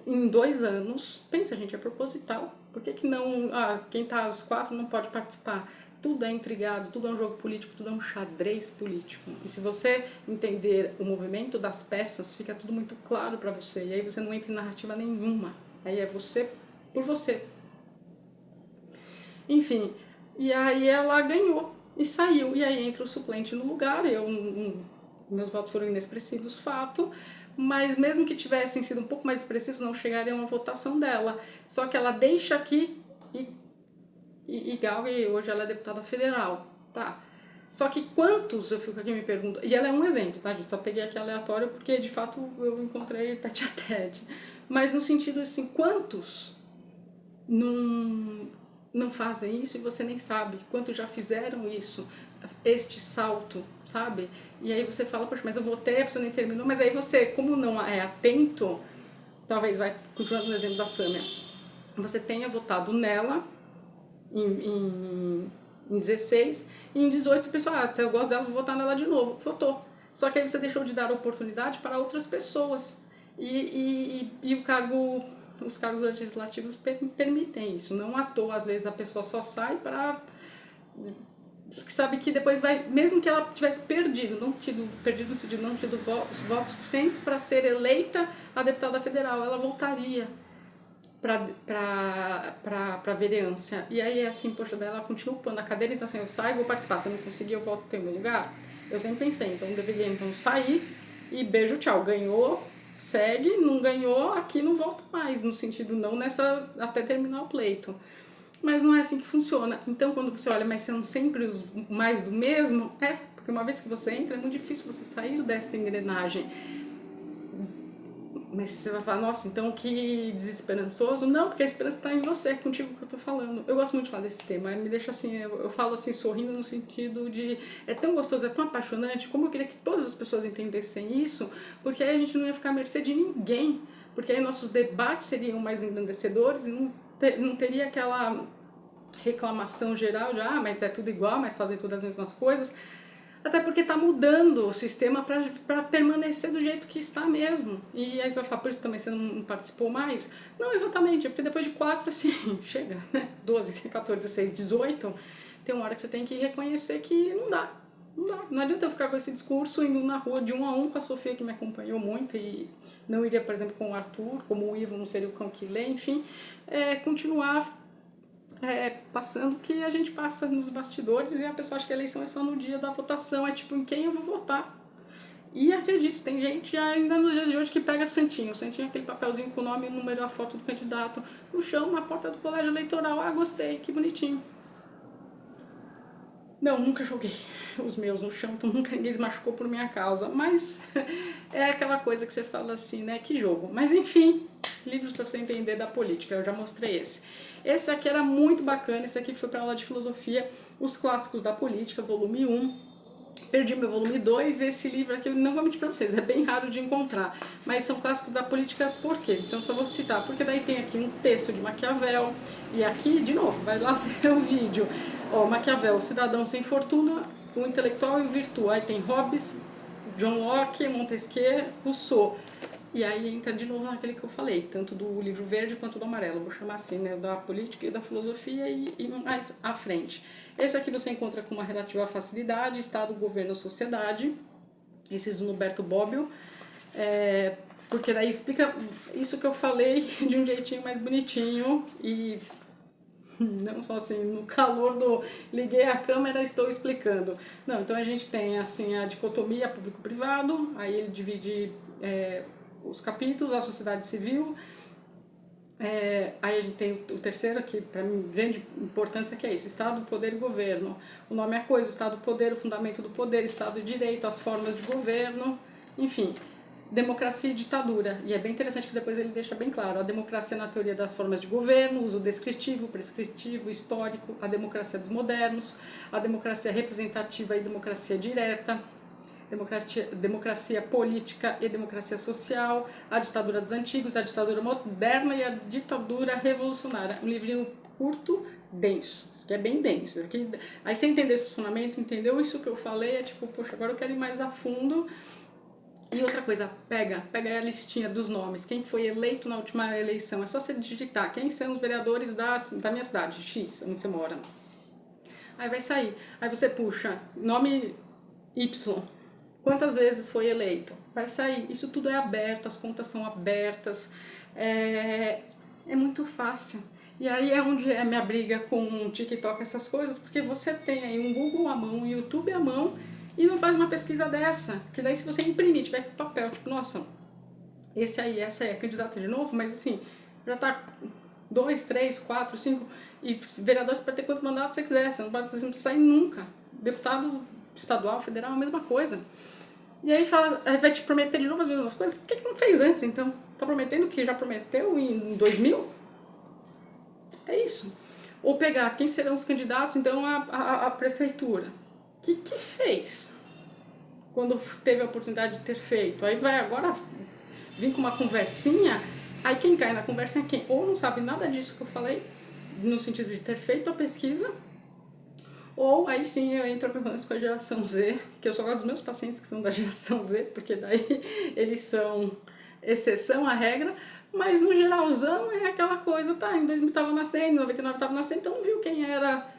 em 2 anos. Pensa, gente, é proposital. Por que não, quem está os 4 não pode participar? Tudo é intrigado, tudo é um jogo político, tudo é um xadrez político. E se você entender o movimento das peças, fica tudo muito claro para você. E aí você não entra em narrativa nenhuma. Aí é você por você. Enfim, e aí ela ganhou e saiu. E aí entra o suplente no lugar. Meus votos foram inexpressivos, fato. Mas mesmo que tivessem sido um pouco mais expressivos, não chegariam à votação dela. Só que ela deixa aqui e Galga, hoje ela é deputada federal, tá? Só que quantos, eu fico aqui me pergunto, e ela é um exemplo, tá, gente? Só peguei aqui aleatório porque de fato eu encontrei tete a tete. Mas no sentido assim, quantos não fazem isso e você nem sabe? Quantos já fizeram isso? Este salto, sabe? E aí você fala, poxa, mas eu votei, a pessoa nem terminou, mas aí você, como não é atento, talvez vai, continuando no exemplo da Sâmia, você tenha votado nela em 16 e em 18 você pensou, se eu gosto dela, vou votar nela de novo. Votou. Só que aí você deixou de dar oportunidade para outras pessoas. E os cargos legislativos permitem isso. Não à toa, às vezes, a pessoa só sai para que sabe que depois vai, mesmo que ela tivesse perdido, perdido no sentido, não tido votos suficientes para ser eleita a deputada federal, ela voltaria para vereança. E aí, assim, poxa, daí ela continua ocupando a cadeira, então assim, eu saio, vou participar, se eu não conseguir, eu volto para o meu lugar. Eu sempre pensei, então deveria então sair e beijo, tchau, ganhou, segue, não ganhou, aqui não volta mais, no sentido não nessa, até terminar o pleito. Mas não é assim que funciona. Então, quando você olha, mas são sempre os mais do mesmo, porque uma vez que você entra, é muito difícil você sair desta engrenagem. Mas você vai falar, nossa, então que desesperançoso. Não, porque a esperança está em você, é contigo que eu tô falando. Eu gosto muito de falar desse tema, me deixa assim, eu falo assim, sorrindo no sentido de, é tão gostoso, é tão apaixonante, como eu queria que todas as pessoas entendessem isso, porque aí a gente não ia ficar à mercê de ninguém, porque aí nossos debates seriam mais engrandecedores e não teria aquela reclamação geral de, mas é tudo igual, mas fazem todas as mesmas coisas. Até porque está mudando o sistema para permanecer do jeito que está mesmo. E aí você vai falar, por isso também você não participou mais? Não, exatamente, é porque depois de 4, assim, chega, né? 12, 14, 16, 18, tem uma hora que você tem que reconhecer que não dá. Não dá. Não adianta eu ficar com esse discurso indo na rua de 1 a 1 com a Sofia, que me acompanhou muito, e não iria, por exemplo, com o Arthur, como o Ivo não seria o cão que lê, enfim, continuar passando o que a gente passa nos bastidores e a pessoa acha que a eleição é só no dia da votação, é tipo em quem eu vou votar. E acredite, tem gente ainda nos dias de hoje que pega santinho. Santinho é aquele papelzinho com o nome, o número, a foto do candidato no chão, na porta do colégio eleitoral. Ah, gostei, que bonitinho. Não, nunca joguei os meus no chão, então nunca ninguém se machucou por minha causa. Mas é aquela coisa que você fala assim, né? Que jogo. Mas enfim, livros para você entender da política, eu já mostrei esse. Esse aqui era muito bacana, esse aqui foi para aula de filosofia, Os Clássicos da Política, volume 1. Perdi meu volume 2, esse livro aqui eu não vou mentir para vocês, é bem raro de encontrar, mas são clássicos da política por quê? Então só vou citar, porque daí tem aqui um texto de Maquiavel, e aqui, de novo, vai lá ver o vídeo, Maquiavel, o cidadão sem fortuna, o intelectual e o virtuoso, aí tem Hobbes, John Locke, Montesquieu, Rousseau. E aí entra de novo naquele que eu falei, tanto do livro verde quanto do amarelo, vou chamar assim, né, da política e da filosofia e mais à frente. Esse aqui você encontra com uma relativa facilidade, Estado, Governo, Sociedade, esses do Norberto Bobbio, porque daí explica isso que eu falei de um jeitinho mais bonitinho e não só assim, no calor do liguei a câmera estou explicando. Não, então a gente tem assim a dicotomia público-privado, aí ele divide os capítulos, a sociedade civil, aí a gente tem o terceiro aqui, para mim, grande importância, que é isso, Estado, Poder e Governo. O nome é coisa, Estado, Poder, o fundamento do poder, Estado e Direito, as formas de governo, enfim, democracia e ditadura. E é bem interessante que depois ele deixa bem claro, a democracia na teoria das formas de governo, uso descritivo, prescritivo, histórico, a democracia dos modernos, a democracia representativa e democracia direta, democracia política e democracia social, a ditadura dos antigos, a ditadura moderna e a ditadura revolucionária. Um livrinho curto, denso, isso aqui é bem denso. Aqui, aí você entender esse funcionamento, entendeu isso que eu falei, é tipo, poxa, agora eu quero ir mais a fundo. E outra coisa, pega a listinha dos nomes, quem foi eleito na última eleição, é só você digitar quem são os vereadores da minha cidade, X, onde você mora. Aí vai sair, aí você puxa, nome Y, quantas vezes foi eleito? Vai sair. Isso tudo é aberto, as contas são abertas, é muito fácil. E aí é onde é a minha briga com o TikTok, essas coisas, porque você tem aí um Google à mão, um YouTube à mão, e não faz uma pesquisa dessa. Que daí se você imprimir, tiver aqui papel, tipo, nossa, essa aí é candidata de novo, mas assim, já tá 2, 3, 4, 5, e vereador você pode ter quantos mandatos você quiser, você não precisa sair nunca. Deputado estadual, federal, a mesma coisa. E aí vai te prometer de novo as mesmas coisas. Por que não fez antes, então? Tá prometendo o que já prometeu em 2000? É isso. Ou pegar quem serão os candidatos, então, à prefeitura. O que fez quando teve a oportunidade de ter feito? Aí vai agora vir com uma conversinha, aí quem cai na conversa é quem ou não sabe nada disso que eu falei, no sentido de ter feito a pesquisa, ou aí sim eu entro com a geração Z, que eu só gosto dos meus pacientes que são da geração Z, porque daí eles são exceção à regra, mas no geralzão é aquela coisa, tá, em 2000 estava nascendo, em 99 estava nascendo, então não viu quem era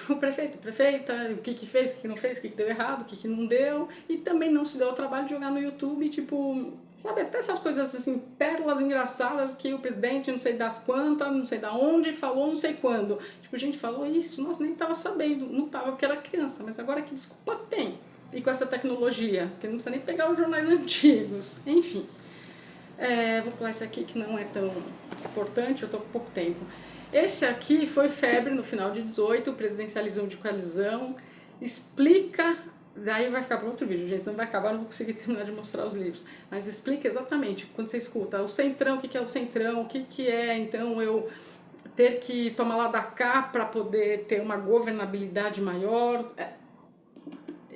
o prefeito, a prefeita, o que fez, o que não fez, o que deu errado, o que não deu, e também não se deu o trabalho de jogar no YouTube, tipo, sabe, até essas coisas assim, pérolas engraçadas que o presidente não sei das quantas, não sei da onde, falou não sei quando. Tipo, a gente falou isso, nossa, nem tava sabendo, não tava porque era criança, mas agora que desculpa tem. E com essa tecnologia, que não precisa nem pegar os jornais antigos, enfim. Vou pular esse aqui que não é tão importante, eu tô com pouco tempo. Esse aqui foi febre no final de 18, presidencialismo de coalizão, explica, daí vai ficar para outro vídeo, gente, senão vai acabar, não vou conseguir terminar de mostrar os livros, mas explica exatamente, quando você escuta o centrão, o que é o centrão, o que é, então, eu ter que tomar lá da cá para poder ter uma governabilidade maior.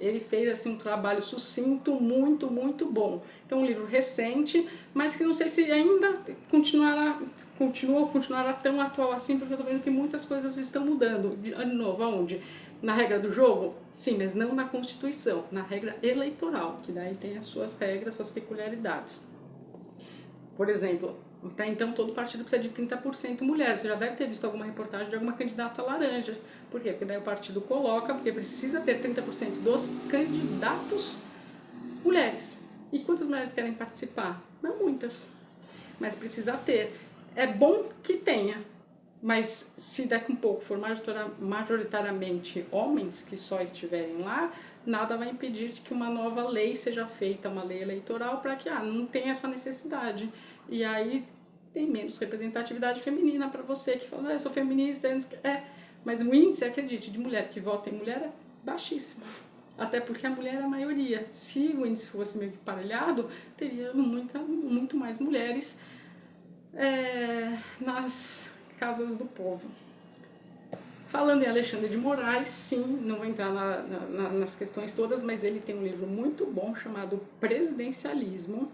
Ele fez assim um trabalho sucinto, muito bom. Então, um livro recente, mas que não sei se ainda continuará tão atual assim, porque eu estou vendo que muitas coisas estão mudando. De novo, aonde? Na regra do jogo? Sim, mas não na Constituição, na regra eleitoral, que daí tem as suas regras, suas peculiaridades. Por exemplo, para então todo partido precisa de 30% mulher. Você já deve ter visto alguma reportagem de alguma candidata laranja. Por quê? Porque daí o partido coloca, porque precisa ter 30% dos candidatos mulheres. E quantas mulheres querem participar? Não muitas, mas precisa ter. É bom que tenha, mas se daqui um pouco for majoritariamente homens que só estiverem lá, nada vai impedir de que uma nova lei seja feita, uma lei eleitoral, para que não tenha essa necessidade. E aí tem menos representatividade feminina para você que fala, eu sou feminista, mas o índice, acredite, de mulher que vota em mulher é baixíssimo. Até porque a mulher é a maioria. Se o índice fosse meio que parelhado, teria muito mais mulheres nas casas do povo. Falando em Alexandre de Moraes, sim, não vou entrar nas questões todas, mas ele tem um livro muito bom chamado Presidencialismo.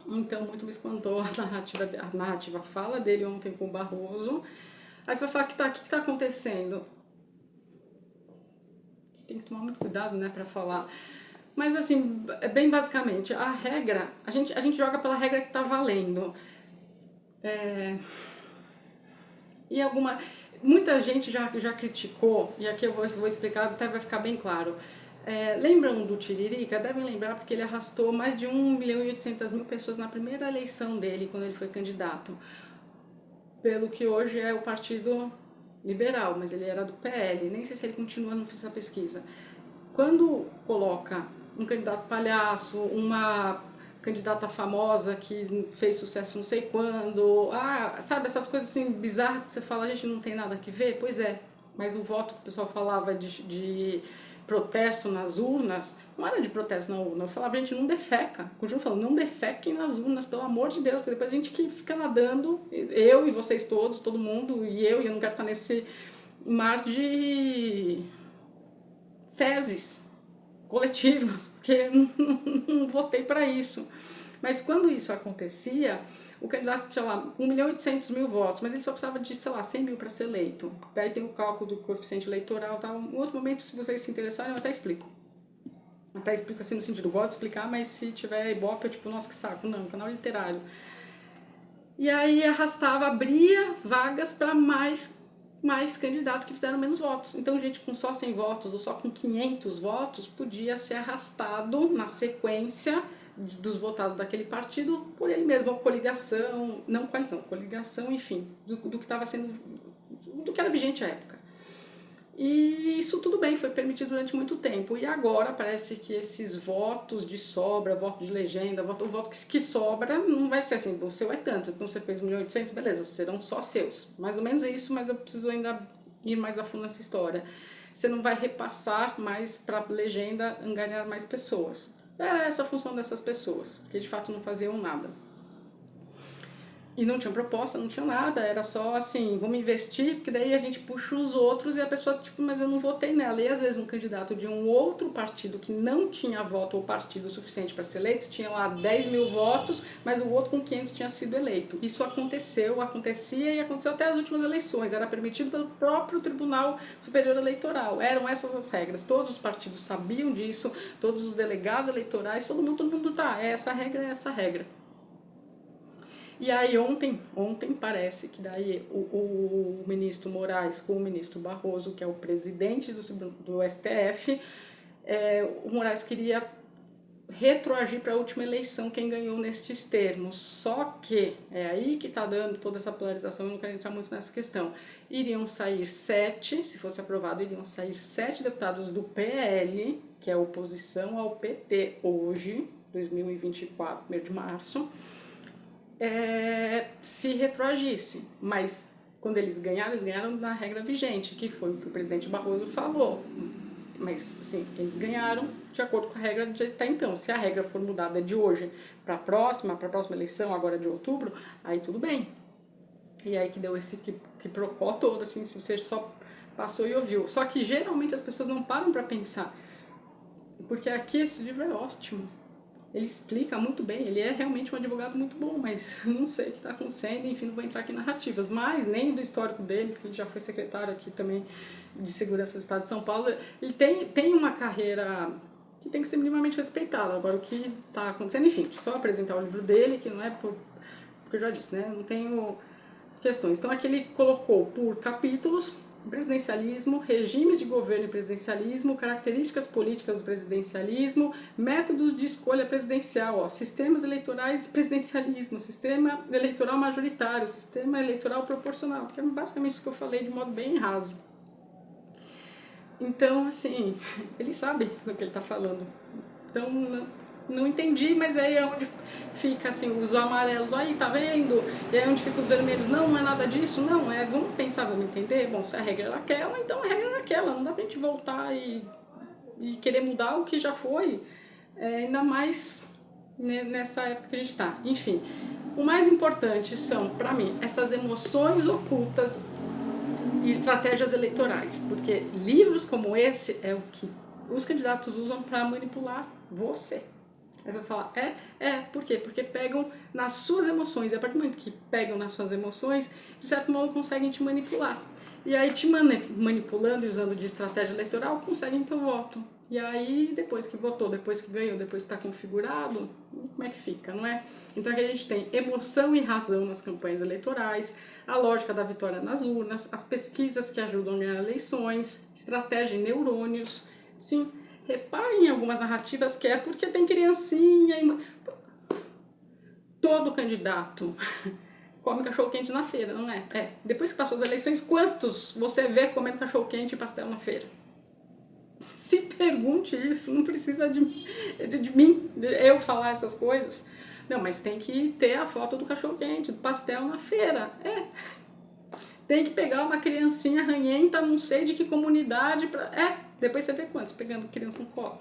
Então, muito me espantou a narrativa fala dele ontem com o Barroso. Aí você vai falar, o que está acontecendo? Tem que tomar muito cuidado, né, para falar. Mas, assim, bem basicamente, a regra, a gente joga pela regra que está valendo. E muita gente já criticou, e aqui eu vou explicar, até vai ficar bem claro. Lembram do Tiririca? Devem lembrar porque ele arrastou mais de 1.800.000 pessoas na primeira eleição dele, quando ele foi candidato. Pelo que hoje é o Partido Liberal, mas ele era do PL, nem sei se ele continua, não fiz essa pesquisa. Quando coloca um candidato palhaço, uma candidata famosa que fez sucesso não sei quando, sabe, essas coisas assim bizarras que você fala, a gente não tem nada que ver? Pois é, mas o voto que o pessoal falava de protesto nas urnas, não era de protesto na urna, eu falava, gente, não defeca, continuo falando, não defequem nas urnas, pelo amor de Deus, porque depois a gente que fica nadando, eu e vocês todos, todo mundo, e eu não quero estar nesse mar de fezes coletivas, porque não votei para isso. Mas quando isso acontecia, o candidato tinha lá 1.800.000 votos, mas ele só precisava de, sei lá, 100 mil para ser eleito. Daí tem o cálculo do coeficiente eleitoral, tal. Em outro momento, se vocês se interessarem, eu até explico. Até explico assim no sentido, gosto de explicar, mas se tiver ibope, eu tipo, nossa, que saco. Não, canal literário. E aí abria vagas para mais candidatos que fizeram menos votos. Então, gente com só 100 votos ou só com 500 votos podia ser arrastado na sequência dos votados daquele partido por ele mesmo, ou coligação, não coalição, coligação, enfim, do que estava sendo, do que era vigente à época. E isso tudo bem, foi permitido durante muito tempo. E agora parece que esses votos de sobra, voto de legenda, o voto que sobra, não vai ser assim, o seu é tanto, então você fez 1.800.000, beleza, serão só seus. Mais ou menos isso, mas eu preciso ainda ir mais a fundo nessa história. Você não vai repassar mais para a legenda angariar mais pessoas. Era essa a função dessas pessoas, que de fato não faziam nada. E não tinha proposta, não tinha nada, era só assim, vamos investir, porque daí a gente puxa os outros e a pessoa, tipo, mas eu não votei nela. E às vezes um candidato de um outro partido que não tinha voto ou partido suficiente para ser eleito, tinha lá 10 mil votos, mas o outro com 500 tinha sido eleito. Isso acontecia e aconteceu até as últimas eleições, era permitido pelo próprio Tribunal Superior Eleitoral. Eram essas as regras, todos os partidos sabiam disso, todos os delegados eleitorais, todo mundo essa regra é essa regra. E aí ontem parece que daí o ministro Moraes com o ministro Barroso, que é o presidente do STF, o Moraes queria retroagir para a última eleição quem ganhou nestes termos. Só que é aí que está dando toda essa polarização, eu não quero entrar muito nessa questão. Iriam sair 7, se fosse aprovado, iriam sair 7 deputados do PL, que é a oposição ao PT hoje, 2024, 1º de março, se retroagisse. Mas quando eles ganharam na regra vigente, que foi o que o presidente Barroso falou. Mas, assim, eles ganharam de acordo com a regra de até então. Se a regra for mudada de hoje para a próxima eleição, agora de outubro, aí tudo bem. E aí que deu esse que procó todo, assim, se você só passou e ouviu. Só que geralmente as pessoas não param para pensar. Porque aqui esse livro é ótimo. Ele explica muito bem, ele é realmente um advogado muito bom, mas não sei o que está acontecendo, enfim, não vou entrar aqui em narrativas, mas nem do histórico dele, que ele já foi secretário aqui também de Segurança do Estado de São Paulo, ele tem uma carreira que tem que ser minimamente respeitada. Agora, o que está acontecendo, enfim, só apresentar o livro dele, que não é porque eu já disse, né, não tenho questões. Então, aqui ele colocou por capítulos: presidencialismo, regimes de governo e presidencialismo, características políticas do presidencialismo, métodos de escolha presidencial, sistemas eleitorais e presidencialismo, sistema eleitoral majoritário, sistema eleitoral proporcional, que é basicamente isso que eu falei de modo bem raso. Então, assim, ele sabe do que ele está falando. Então, não entendi, mas aí é onde fica assim, os amarelos, aí tá vendo? E aí onde ficam os vermelhos, não é nada disso, não, vamos pensar, vamos entender, bom, se a regra era aquela, então a regra era aquela, não dá pra gente voltar e querer mudar o que já foi, ainda mais nessa época que a gente tá. Enfim, o mais importante são, pra mim, essas emoções ocultas e estratégias eleitorais, porque livros como esse é o que os candidatos usam para manipular você. Aí você vai falar, por quê? Porque pegam nas suas emoções, e a partir do momento que pegam nas suas emoções, de certo modo conseguem te manipular. E aí te manipulando e usando de estratégia eleitoral, conseguem teu voto. E aí, depois que votou, depois que ganhou, depois que está configurado, como é que fica, não é? Então aqui a gente tem emoção e razão nas campanhas eleitorais, a lógica da vitória nas urnas, as pesquisas que ajudam a ganhar eleições, estratégia e neurônios. Sim, reparem em algumas narrativas que é porque tem criancinha e... Todo candidato come cachorro-quente na feira, não é? Depois que passou as eleições, quantos você vê comendo cachorro-quente e pastel na feira? Se pergunte isso, não precisa de mim, de eu falar essas coisas. Não, mas tem que ter a foto do cachorro-quente, do pastel na feira. Tem que pegar uma criancinha ranhenta, não sei de que comunidade, depois você vê quantos pegando criança no colo.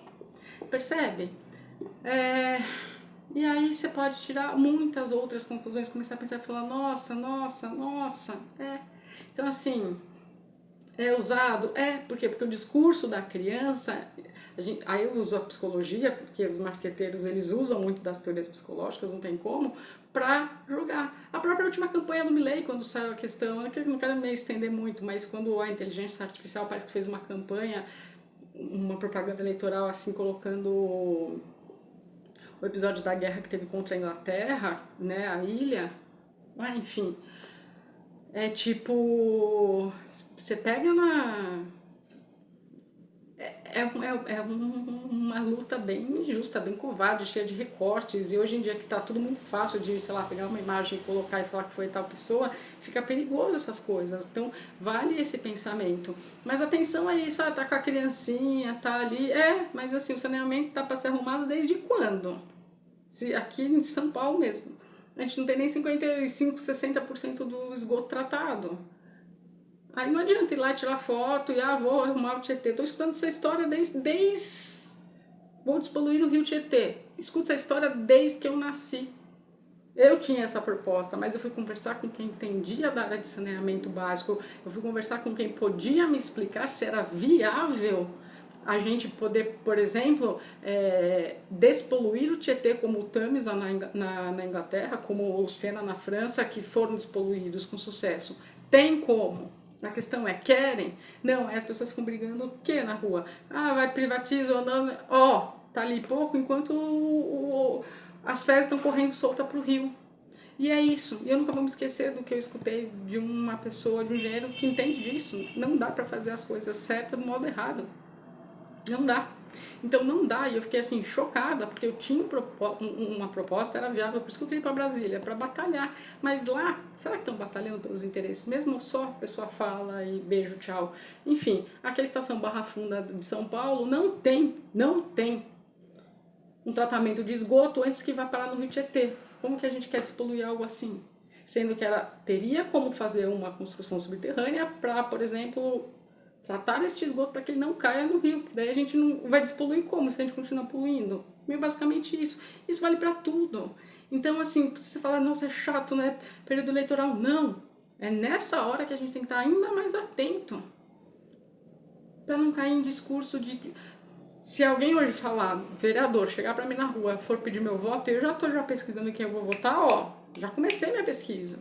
Percebe? E aí você pode tirar muitas outras conclusões, começar a pensar e falar, nossa. Então, assim, é usado? Por quê? Porque o discurso da criança, aí eu uso a psicologia, porque os marqueteiros eles usam muito das teorias psicológicas, não tem como, para jogar. A própria última campanha do Milei, quando saiu a questão, eu não quero me estender muito, mas quando a inteligência artificial parece que fez uma campanha, uma propaganda eleitoral assim, colocando o episódio da guerra que teve contra a Inglaterra, né, a ilha, enfim, tipo, você pega uma luta bem injusta, bem covarde, cheia de recortes, e hoje em dia que tá tudo muito fácil de, sei lá, pegar uma imagem e colocar e falar que foi tal pessoa, fica perigoso essas coisas. Então, vale esse pensamento. Mas atenção a isso, tá com a criancinha, tá ali, mas assim, o saneamento tá para ser arrumado desde quando? Aqui em São Paulo mesmo, a gente não tem nem 55, 60% do esgoto tratado. Aí não adianta ir lá tirar foto e vou arrumar o Tietê. Estou escutando essa história desde... Vou despoluir o rio Tietê. Escuto essa história desde que eu nasci. Eu tinha essa proposta, mas eu fui conversar com quem entendia da área de saneamento básico. Eu fui conversar com quem podia me explicar se era viável a gente poder, por exemplo, despoluir o Tietê como o Tâmisa na Inglaterra, como o Sena na França, que foram despoluídos com sucesso. Tem como? A questão é, querem? Não, as pessoas ficam brigando o quê na rua? Vai privatizar ou não? Tá ali pouco, enquanto as fezes estão correndo solta para o rio. E é isso. E eu nunca vou me esquecer do que eu escutei de uma pessoa, de um engenheiro que entende disso. Não dá para fazer as coisas certas do modo errado. Não dá. Então não dá, e eu fiquei assim chocada, porque eu tinha uma proposta, era viável, por isso que eu queria ir para Brasília, para batalhar. Mas lá, será que estão batalhando pelos interesses mesmo? Só a pessoa fala e beijo, tchau. Enfim, aqui a estação Barra Funda de São Paulo não tem um tratamento de esgoto antes que vá parar no Rio Tietê. Como que a gente quer despoluir algo assim? Sendo que teria como fazer uma construção subterrânea para, por exemplo, tratar este esgoto para que ele não caia no rio. Daí a gente não vai despoluir como se a gente continuar poluindo? Meio basicamente isso. Isso vale para tudo. Então, assim, você fala, nossa, é chato, né? Período eleitoral. Não. É nessa hora que a gente tem que estar ainda mais atento. Para não cair em discurso de... Se alguém hoje falar, vereador, chegar para mim na rua, for pedir meu voto, eu já estou pesquisando quem eu vou votar, ó. Já comecei minha pesquisa.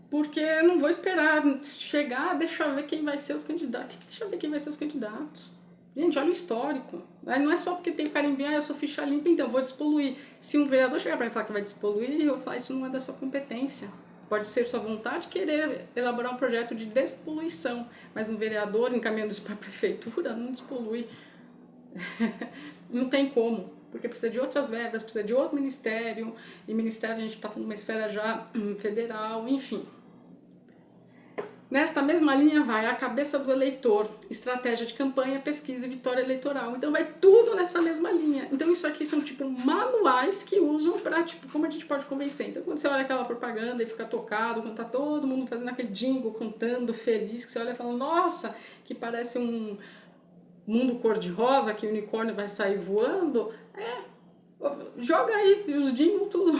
Porque eu não vou esperar chegar, deixa eu ver quem vai ser os candidatos. Deixa eu ver quem vai ser os candidatos. Gente, olha o histórico. Não é só porque tem o carimbinho, eu sou ficha limpa, então vou despoluir. Se um vereador chegar para mim e falar que vai despoluir, eu vou falar, isso não é da sua competência. Pode ser sua vontade querer elaborar um projeto de despoluição, mas um vereador encaminhando isso para a prefeitura não despolui. Não tem como, porque precisa de outras verbas, precisa de outro ministério, e ministério a gente está falando de uma esfera já federal, enfim. Nesta mesma linha vai a cabeça do eleitor, estratégia de campanha, pesquisa e vitória eleitoral. Então vai tudo nessa mesma linha. Então isso aqui são tipo manuais que usam para, tipo, como a gente pode convencer. Então quando você olha aquela propaganda e fica tocado, quando tá todo mundo fazendo aquele jingle, cantando, feliz, que você olha e fala, nossa, que parece um mundo cor-de-rosa, que o unicórnio vai sair voando, joga aí os jingle tudo,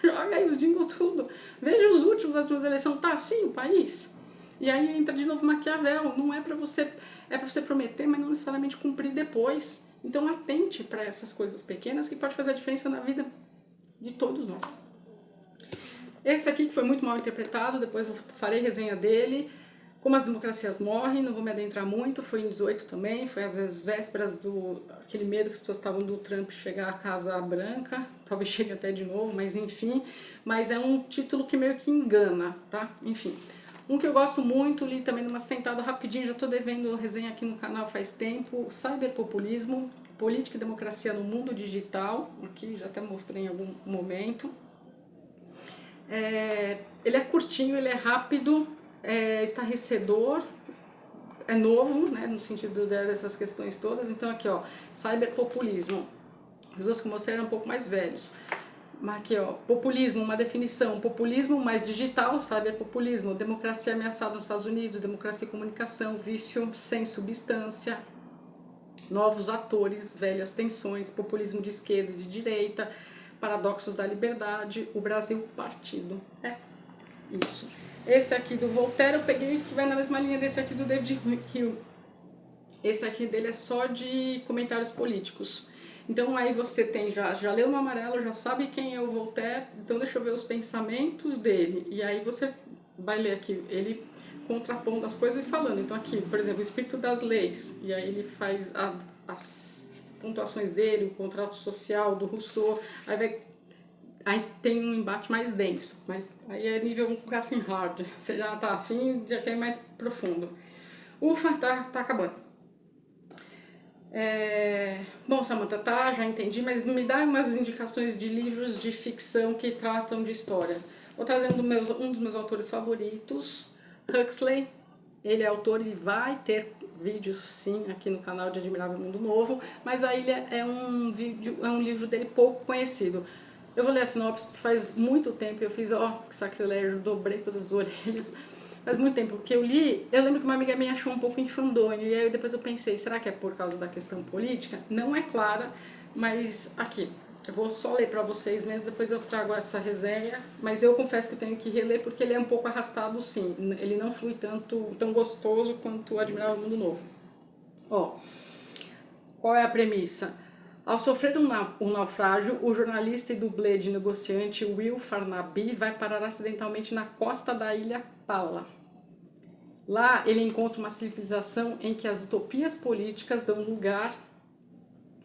joga aí os jingle tudo, veja os últimos das suas eleições, tá assim o país? E aí entra de novo Maquiavel, não é para você, é para você prometer, mas não necessariamente cumprir depois. Então atente para essas coisas pequenas que pode fazer a diferença na vida de todos nós. Esse aqui que foi muito mal interpretado, depois eu farei resenha dele. Como as democracias morrem, não vou me adentrar muito, foi em 18 também, foi às vésperas do aquele medo que as pessoas estavam do Trump chegar à Casa Branca, talvez chegue até de novo, mas enfim, mas é um título que meio que engana, tá? Enfim. Um que eu gosto muito, li também numa sentada rapidinho, já estou devendo resenha aqui no canal faz tempo, Cyberpopulismo, Política e Democracia no Mundo Digital, aqui já até mostrei em algum momento. Ele é curtinho, ele é rápido, é estarrecedor, é novo, né, no sentido dessas questões todas. Então aqui, ó, cyberpopulismo. Os outros que eu mostrei eram um pouco mais velhos. Mas aqui, ó, populismo, uma definição, populismo mais digital, cyberpopulismo, democracia ameaçada nos Estados Unidos, democracia e comunicação, vício sem substância, novos atores, velhas tensões, populismo de esquerda e de direita, paradoxos da liberdade, o Brasil partido. É isso. Esse aqui do Voltaire eu peguei que vai na mesma linha desse aqui do David Hume. Esse aqui dele é só de comentários políticos. Então aí você tem, já leu no amarelo, já sabe quem é o Voltaire, então deixa eu ver os pensamentos dele. E aí você vai ler aqui, ele contrapondo as coisas e falando. Então aqui, por exemplo, o espírito das leis, e aí ele faz as pontuações dele, o contrato social do Rousseau, aí tem um embate mais denso, mas aí é nível assim hard, você já tá afim, já quer ir mais profundo. Ufa, tá acabando. Bom, Samantha, tá, já entendi, mas me dá umas indicações de livros de ficção que tratam de história. Vou trazer um dos meus autores favoritos, Huxley. Ele é autor e vai ter vídeos, sim, aqui no canal de Admirável Mundo Novo, mas a Ilha é um livro dele pouco conhecido. Eu vou ler a sinopse, porque faz muito tempo eu fiz, que sacrilégio, dobrei todas as orelhas. Faz muito tempo que eu li, eu lembro que uma amiga minha achou um pouco infandonho, e aí depois eu pensei, será que é por causa da questão política? Não é clara, mas aqui, eu vou só ler para vocês mesmo, depois eu trago essa resenha, mas eu confesso que eu tenho que reler porque ele é um pouco arrastado, sim, ele não flui tão gostoso quanto o Admirável Mundo Novo. Qual é a premissa? Ao sofrer um naufrágio, o jornalista e dublê de negociante Will Farnaby vai parar acidentalmente na costa da ilha Pala. Lá ele encontra uma civilização em que as utopias políticas dão lugar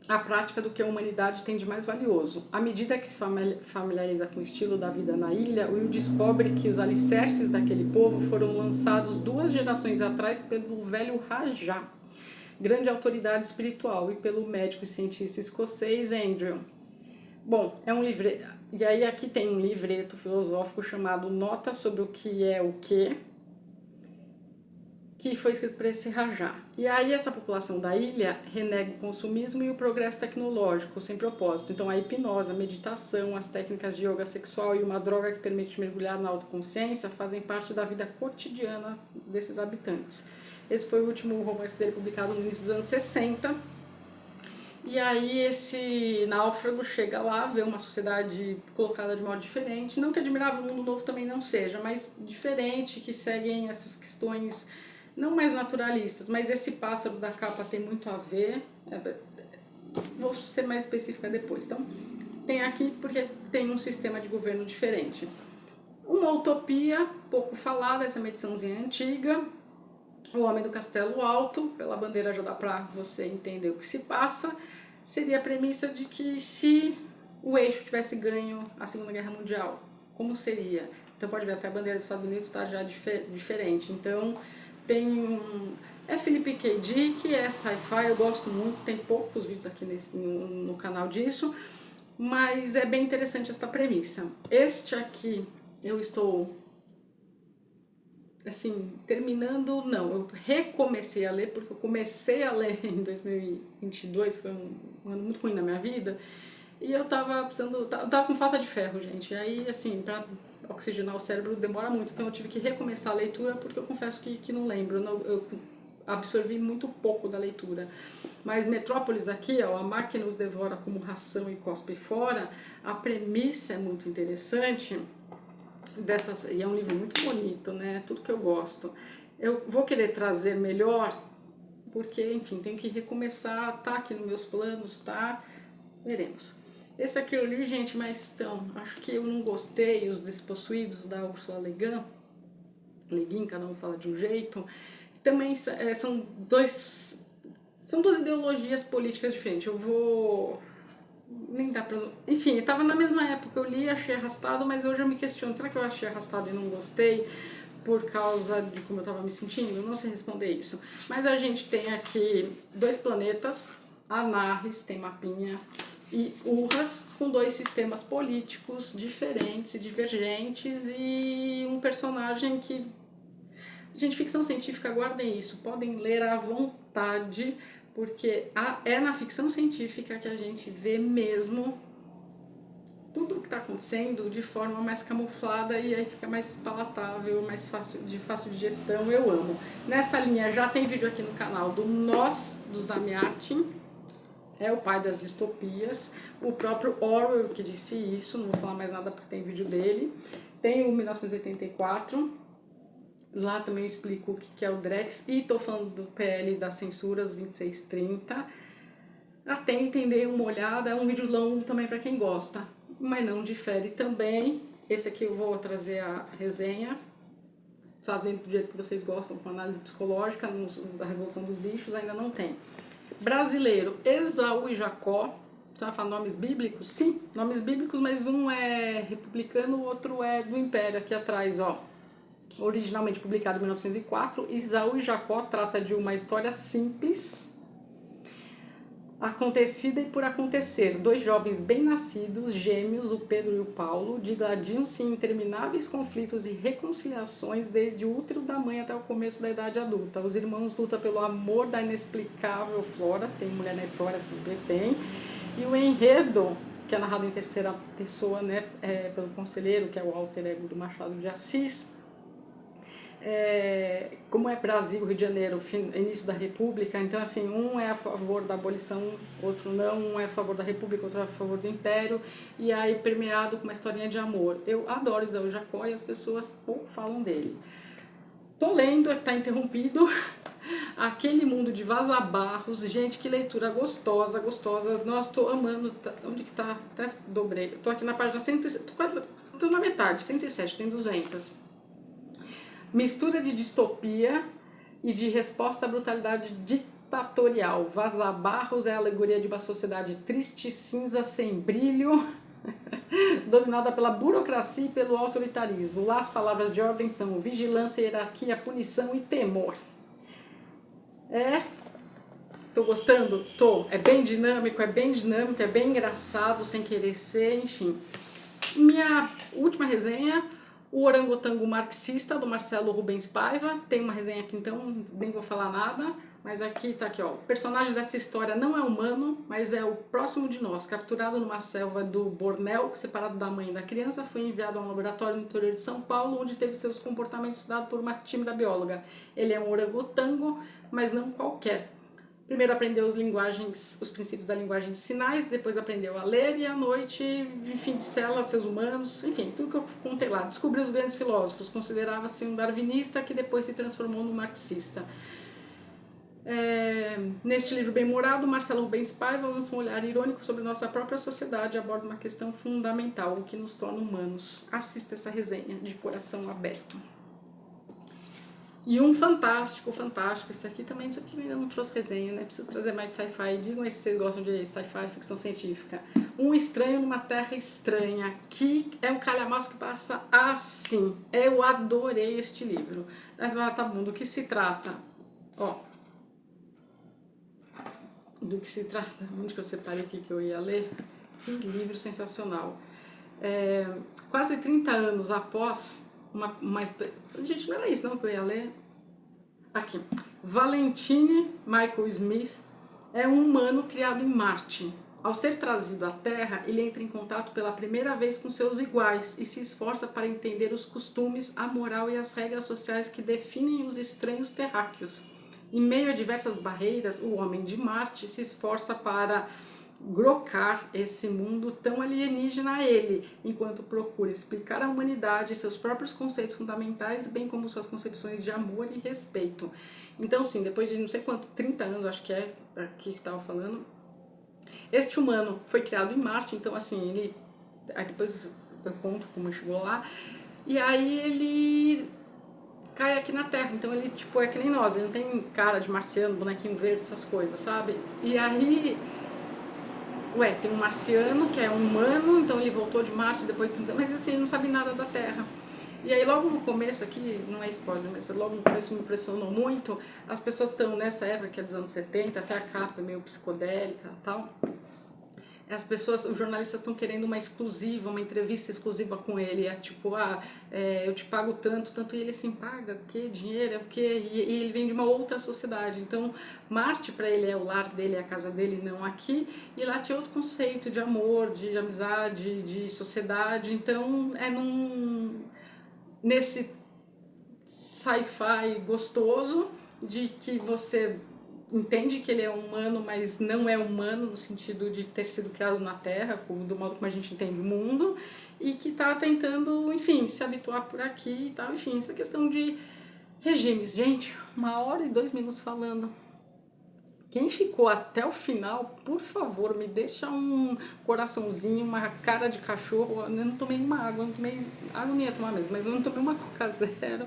a prática do que a humanidade tem de mais valioso. À medida que se familiariza com o estilo da vida na ilha, Will descobre que os alicerces daquele povo foram lançados 2 gerações atrás pelo velho Rajá, grande autoridade espiritual, e pelo médico e cientista escocês Andrew. Bom, é um livreto. E aí aqui tem um livreto filosófico chamado Notas sobre o que é o quê, que foi escrito por esse Rajá. E aí essa população da ilha renega o consumismo e o progresso tecnológico sem propósito. Então a hipnose, a meditação, as técnicas de yoga sexual e uma droga que permite mergulhar na autoconsciência fazem parte da vida cotidiana desses habitantes. Esse foi o último romance dele publicado no início dos anos 60. E aí esse náufrago chega lá, vê uma sociedade colocada de modo diferente. Não que Admirável Mundo Novo também não seja, mas diferente, que seguem essas questões não mais naturalistas, mas esse pássaro da capa tem muito a ver. Vou ser mais específica depois. Então, tem aqui porque tem um sistema de governo diferente. Uma utopia, pouco falada, essa é uma ediçãozinha antiga. O Homem do Castelo Alto, pela bandeira já dá para você entender o que se passa. Seria a premissa de que se o eixo tivesse ganho a Segunda Guerra Mundial, como seria? Então pode ver, até a bandeira dos Estados Unidos está já diferente. Então tem é Philip K. Dick, é sci-fi, eu gosto muito, tem poucos vídeos aqui no canal disso, mas é bem interessante esta premissa. Este aqui eu estou assim, terminando, não, eu recomecei a ler, porque eu comecei a ler em 2022, foi um ano muito ruim na minha vida, e eu tava precisando, eu tava com falta de ferro, gente, e aí, assim, pra oxigenar o cérebro demora muito, então eu tive que recomeçar a leitura, porque eu confesso que não lembro, eu absorvi muito pouco da leitura. Mas Metrópolis aqui, ó, a máquina os devora como ração e cospe fora, a premissa é muito interessante, e é um livro muito bonito, né? Tudo que eu gosto. Eu vou querer trazer melhor, porque, enfim, tenho que recomeçar, tá aqui nos meus planos, tá? Veremos. Esse aqui eu li, gente, mas então, acho que eu não gostei, Os Despossuídos, da Ursula Le Guin, cada um fala de um jeito. Também são duas ideologias políticas diferentes. Eu vou... nem dá pra... Enfim, estava na mesma época, eu li e achei arrastado, mas hoje eu me questiono, será que eu achei arrastado e não gostei por causa de como eu estava me sentindo? Eu não sei responder isso. Mas a gente tem aqui 2 planetas, Anarres, tem mapinha, e Urras, com 2 sistemas políticos diferentes e divergentes, e um personagem que... Gente, ficção científica, guardem isso, podem ler à vontade, porque é na ficção científica que a gente vê mesmo tudo o que está acontecendo de forma mais camuflada, e aí fica mais palatável, mais fácil digestão, eu amo. Nessa linha já tem vídeo aqui no canal do Nós, do Zamyatin, é o pai das distopias, o próprio Orwell que disse isso, não vou falar mais nada porque tem vídeo dele. Tem o 1984, lá também eu explico o que é o Drex, e estou falando do PL das censuras, 2630. Até entender, uma olhada, é um vídeo longo também para quem gosta, mas não difere também. Esse aqui eu vou trazer a resenha, fazendo do jeito que vocês gostam, com análise psicológica, da Revolução dos Bichos, ainda não tem. Brasileiro, Esaú e Jacó. Você vai falar nomes bíblicos? Sim, nomes bíblicos, mas um é republicano, o outro é do Império, aqui atrás, ó. Originalmente publicado em 1904, Esaú e Jacó trata de uma história simples, acontecida e por acontecer. 2 jovens bem-nascidos, gêmeos, o Pedro e o Paulo, digladiam-se em intermináveis conflitos e reconciliações desde o útero da mãe até o começo da idade adulta. Os irmãos lutam pelo amor da inexplicável Flora, tem mulher na história, sempre tem, e o enredo, que é narrado em terceira pessoa, né, pelo conselheiro, que é o alter ego do Machado de Assis. Como é Brasil, Rio de Janeiro, início da República, então assim, um é a favor da abolição, outro não, um é a favor da República, outro é a favor do Império, e aí permeado com uma historinha de amor. Eu adoro Esaú e Jacó e as pessoas pouco falam dele. Tô lendo, tá interrompido, Aquele Mundo de Vaza Barros, gente, que leitura gostosa, nossa, tô amando, onde que tá? Até dobrei, tô aqui na página 100, tô na metade, 107, tem 200. Mistura de distopia e de resposta à brutalidade ditatorial. Vaza Barros é a alegoria de uma sociedade triste, cinza, sem brilho, dominada pela burocracia e pelo autoritarismo. Lá as palavras de ordem são vigilância, hierarquia, punição e temor. Tô gostando? Tô. É bem dinâmico, é bem engraçado, sem querer ser, enfim. Minha última resenha, O Orangotango Marxista, do Marcelo Rubens Paiva. Tem uma resenha aqui, então nem vou falar nada, mas aqui tá aqui, ó. O personagem dessa história não é humano, mas é o próximo de nós. Capturado numa selva do Bornéu, separado da mãe e da criança, foi enviado a um laboratório no interior de São Paulo, onde teve seus comportamentos estudados por uma tímida bióloga. Ele é um orangotango, mas não qualquer. Primeiro aprendeu os princípios da linguagem de sinais, depois aprendeu a ler e à noite, enfim, dissela seus humanos, enfim, tudo que eu contei lá. Descobriu os grandes filósofos, considerava-se um darwinista que depois se transformou no marxista. Neste livro bem-humorado, Marcelo Rubens Paiva lança um olhar irônico sobre nossa própria sociedade e aborda uma questão fundamental, o que nos torna humanos. Assista essa resenha de coração aberto. E um fantástico, esse aqui ainda não trouxe resenha, né? Preciso trazer mais sci-fi. Digam aí se vocês gostam de sci-fi, ficção científica. Um Estranho numa Terra Estranha, que é um calhamaço que passa assim. Eu adorei este livro. Mas tá bom, do que se trata? Ó, do que se trata? Onde que eu separei aqui que eu ia ler? Que livro sensacional. Quase 30 anos após gente, não era isso não que eu ia ler? Aqui. Valentine Michael Smith é um humano criado em Marte. Ao ser trazido à Terra, ele entra em contato pela primeira vez com seus iguais e se esforça para entender os costumes, a moral e as regras sociais que definem os estranhos terráqueos. Em meio a diversas barreiras, o homem de Marte se esforça para grocar esse mundo tão alienígena a ele, enquanto procura explicar à humanidade seus próprios conceitos fundamentais, bem como suas concepções de amor e respeito. Então, sim, depois de não sei quanto, 30 anos, acho que é aqui que estava falando, este humano foi criado em Marte, então, assim, aí depois eu conto como chegou lá, e aí ele cai aqui na Terra, então ele, tipo, é que nem nós, ele não tem cara de marciano, bonequinho verde, essas coisas, sabe? E aí tem um marciano que é um humano, então ele voltou de Marte depois de 30 anos, mas assim, ele não sabe nada da Terra. E aí logo no começo aqui, não é spoiler, mas logo no começo me impressionou muito, as pessoas estão nessa época que é dos anos 70, até a capa é meio psicodélica e tal. Os jornalistas estão querendo uma exclusiva, uma entrevista exclusiva com ele, tipo, eu te pago tanto, e ele assim, paga o quê? Dinheiro é o quê? E ele vem de uma outra sociedade, então Marte para ele é o lar dele, é a casa dele, não aqui, e lá tinha outro conceito de amor, de amizade, de sociedade, então nesse sci-fi gostoso, de que você entende que ele é humano, mas não é humano no sentido de ter sido criado na Terra, do modo como a gente entende o mundo, e que está tentando, enfim, se habituar por aqui e tal, enfim, essa questão de regimes. Gente, 1 hora e 2 minutos falando. Quem ficou até o final, por favor, me deixa um coraçãozinho, uma cara de cachorro. Eu não tomei uma água, água não ia tomar mesmo, mas eu não tomei uma Coca Zero.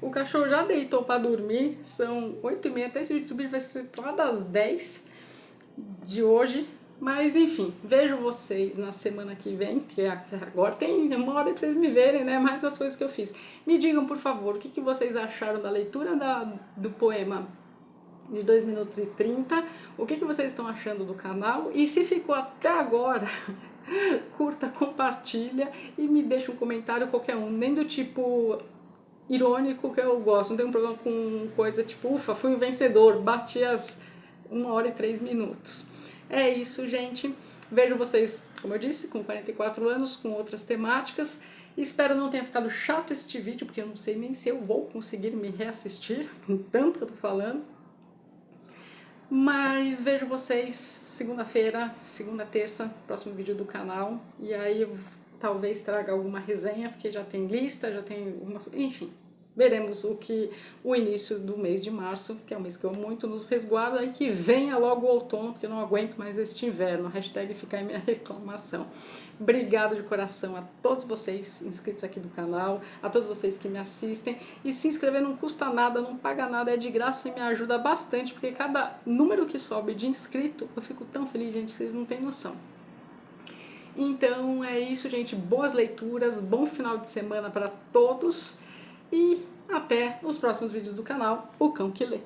O cachorro já deitou para dormir, são 8h30, até esse vídeo subir vai ser lá das 10 de hoje. Mas enfim, vejo vocês na semana que vem, que agora tem 1 hora para vocês me verem, né? Mais as coisas que eu fiz. Me digam, por favor, o que vocês acharam da leitura do poema de 2 minutos e 30, o que vocês estão achando do canal, e se ficou até agora, curta, compartilha e me deixa um comentário qualquer um, nem do tipo irônico que eu gosto, não tenho um problema com coisa tipo, ufa, fui um vencedor, bati as 1 hora e 3 minutos. É isso, gente, vejo vocês, como eu disse, com 44 anos, com outras temáticas. Espero não tenha ficado chato este vídeo, porque eu não sei nem se eu vou conseguir me reassistir, tanto que eu tô falando. Mas vejo vocês segunda-feira, segunda, terça, próximo vídeo do canal. E aí eu talvez traga alguma resenha, porque já tem lista, já tem algumas... Enfim, veremos o início do mês de março, que é um mês que eu muito nos resguardo, e que venha logo o outono, porque eu não aguento mais este inverno. Hashtag fica aí minha reclamação. Obrigado de coração a todos vocês inscritos aqui do canal, a todos vocês que me assistem. E se inscrever não custa nada, não paga nada, é de graça e me ajuda bastante, porque cada número que sobe de inscrito, eu fico tão feliz, gente, que vocês não têm noção. Então é isso, gente. Boas leituras, bom final de semana para todos. E até os próximos vídeos do canal O Cão que Lê.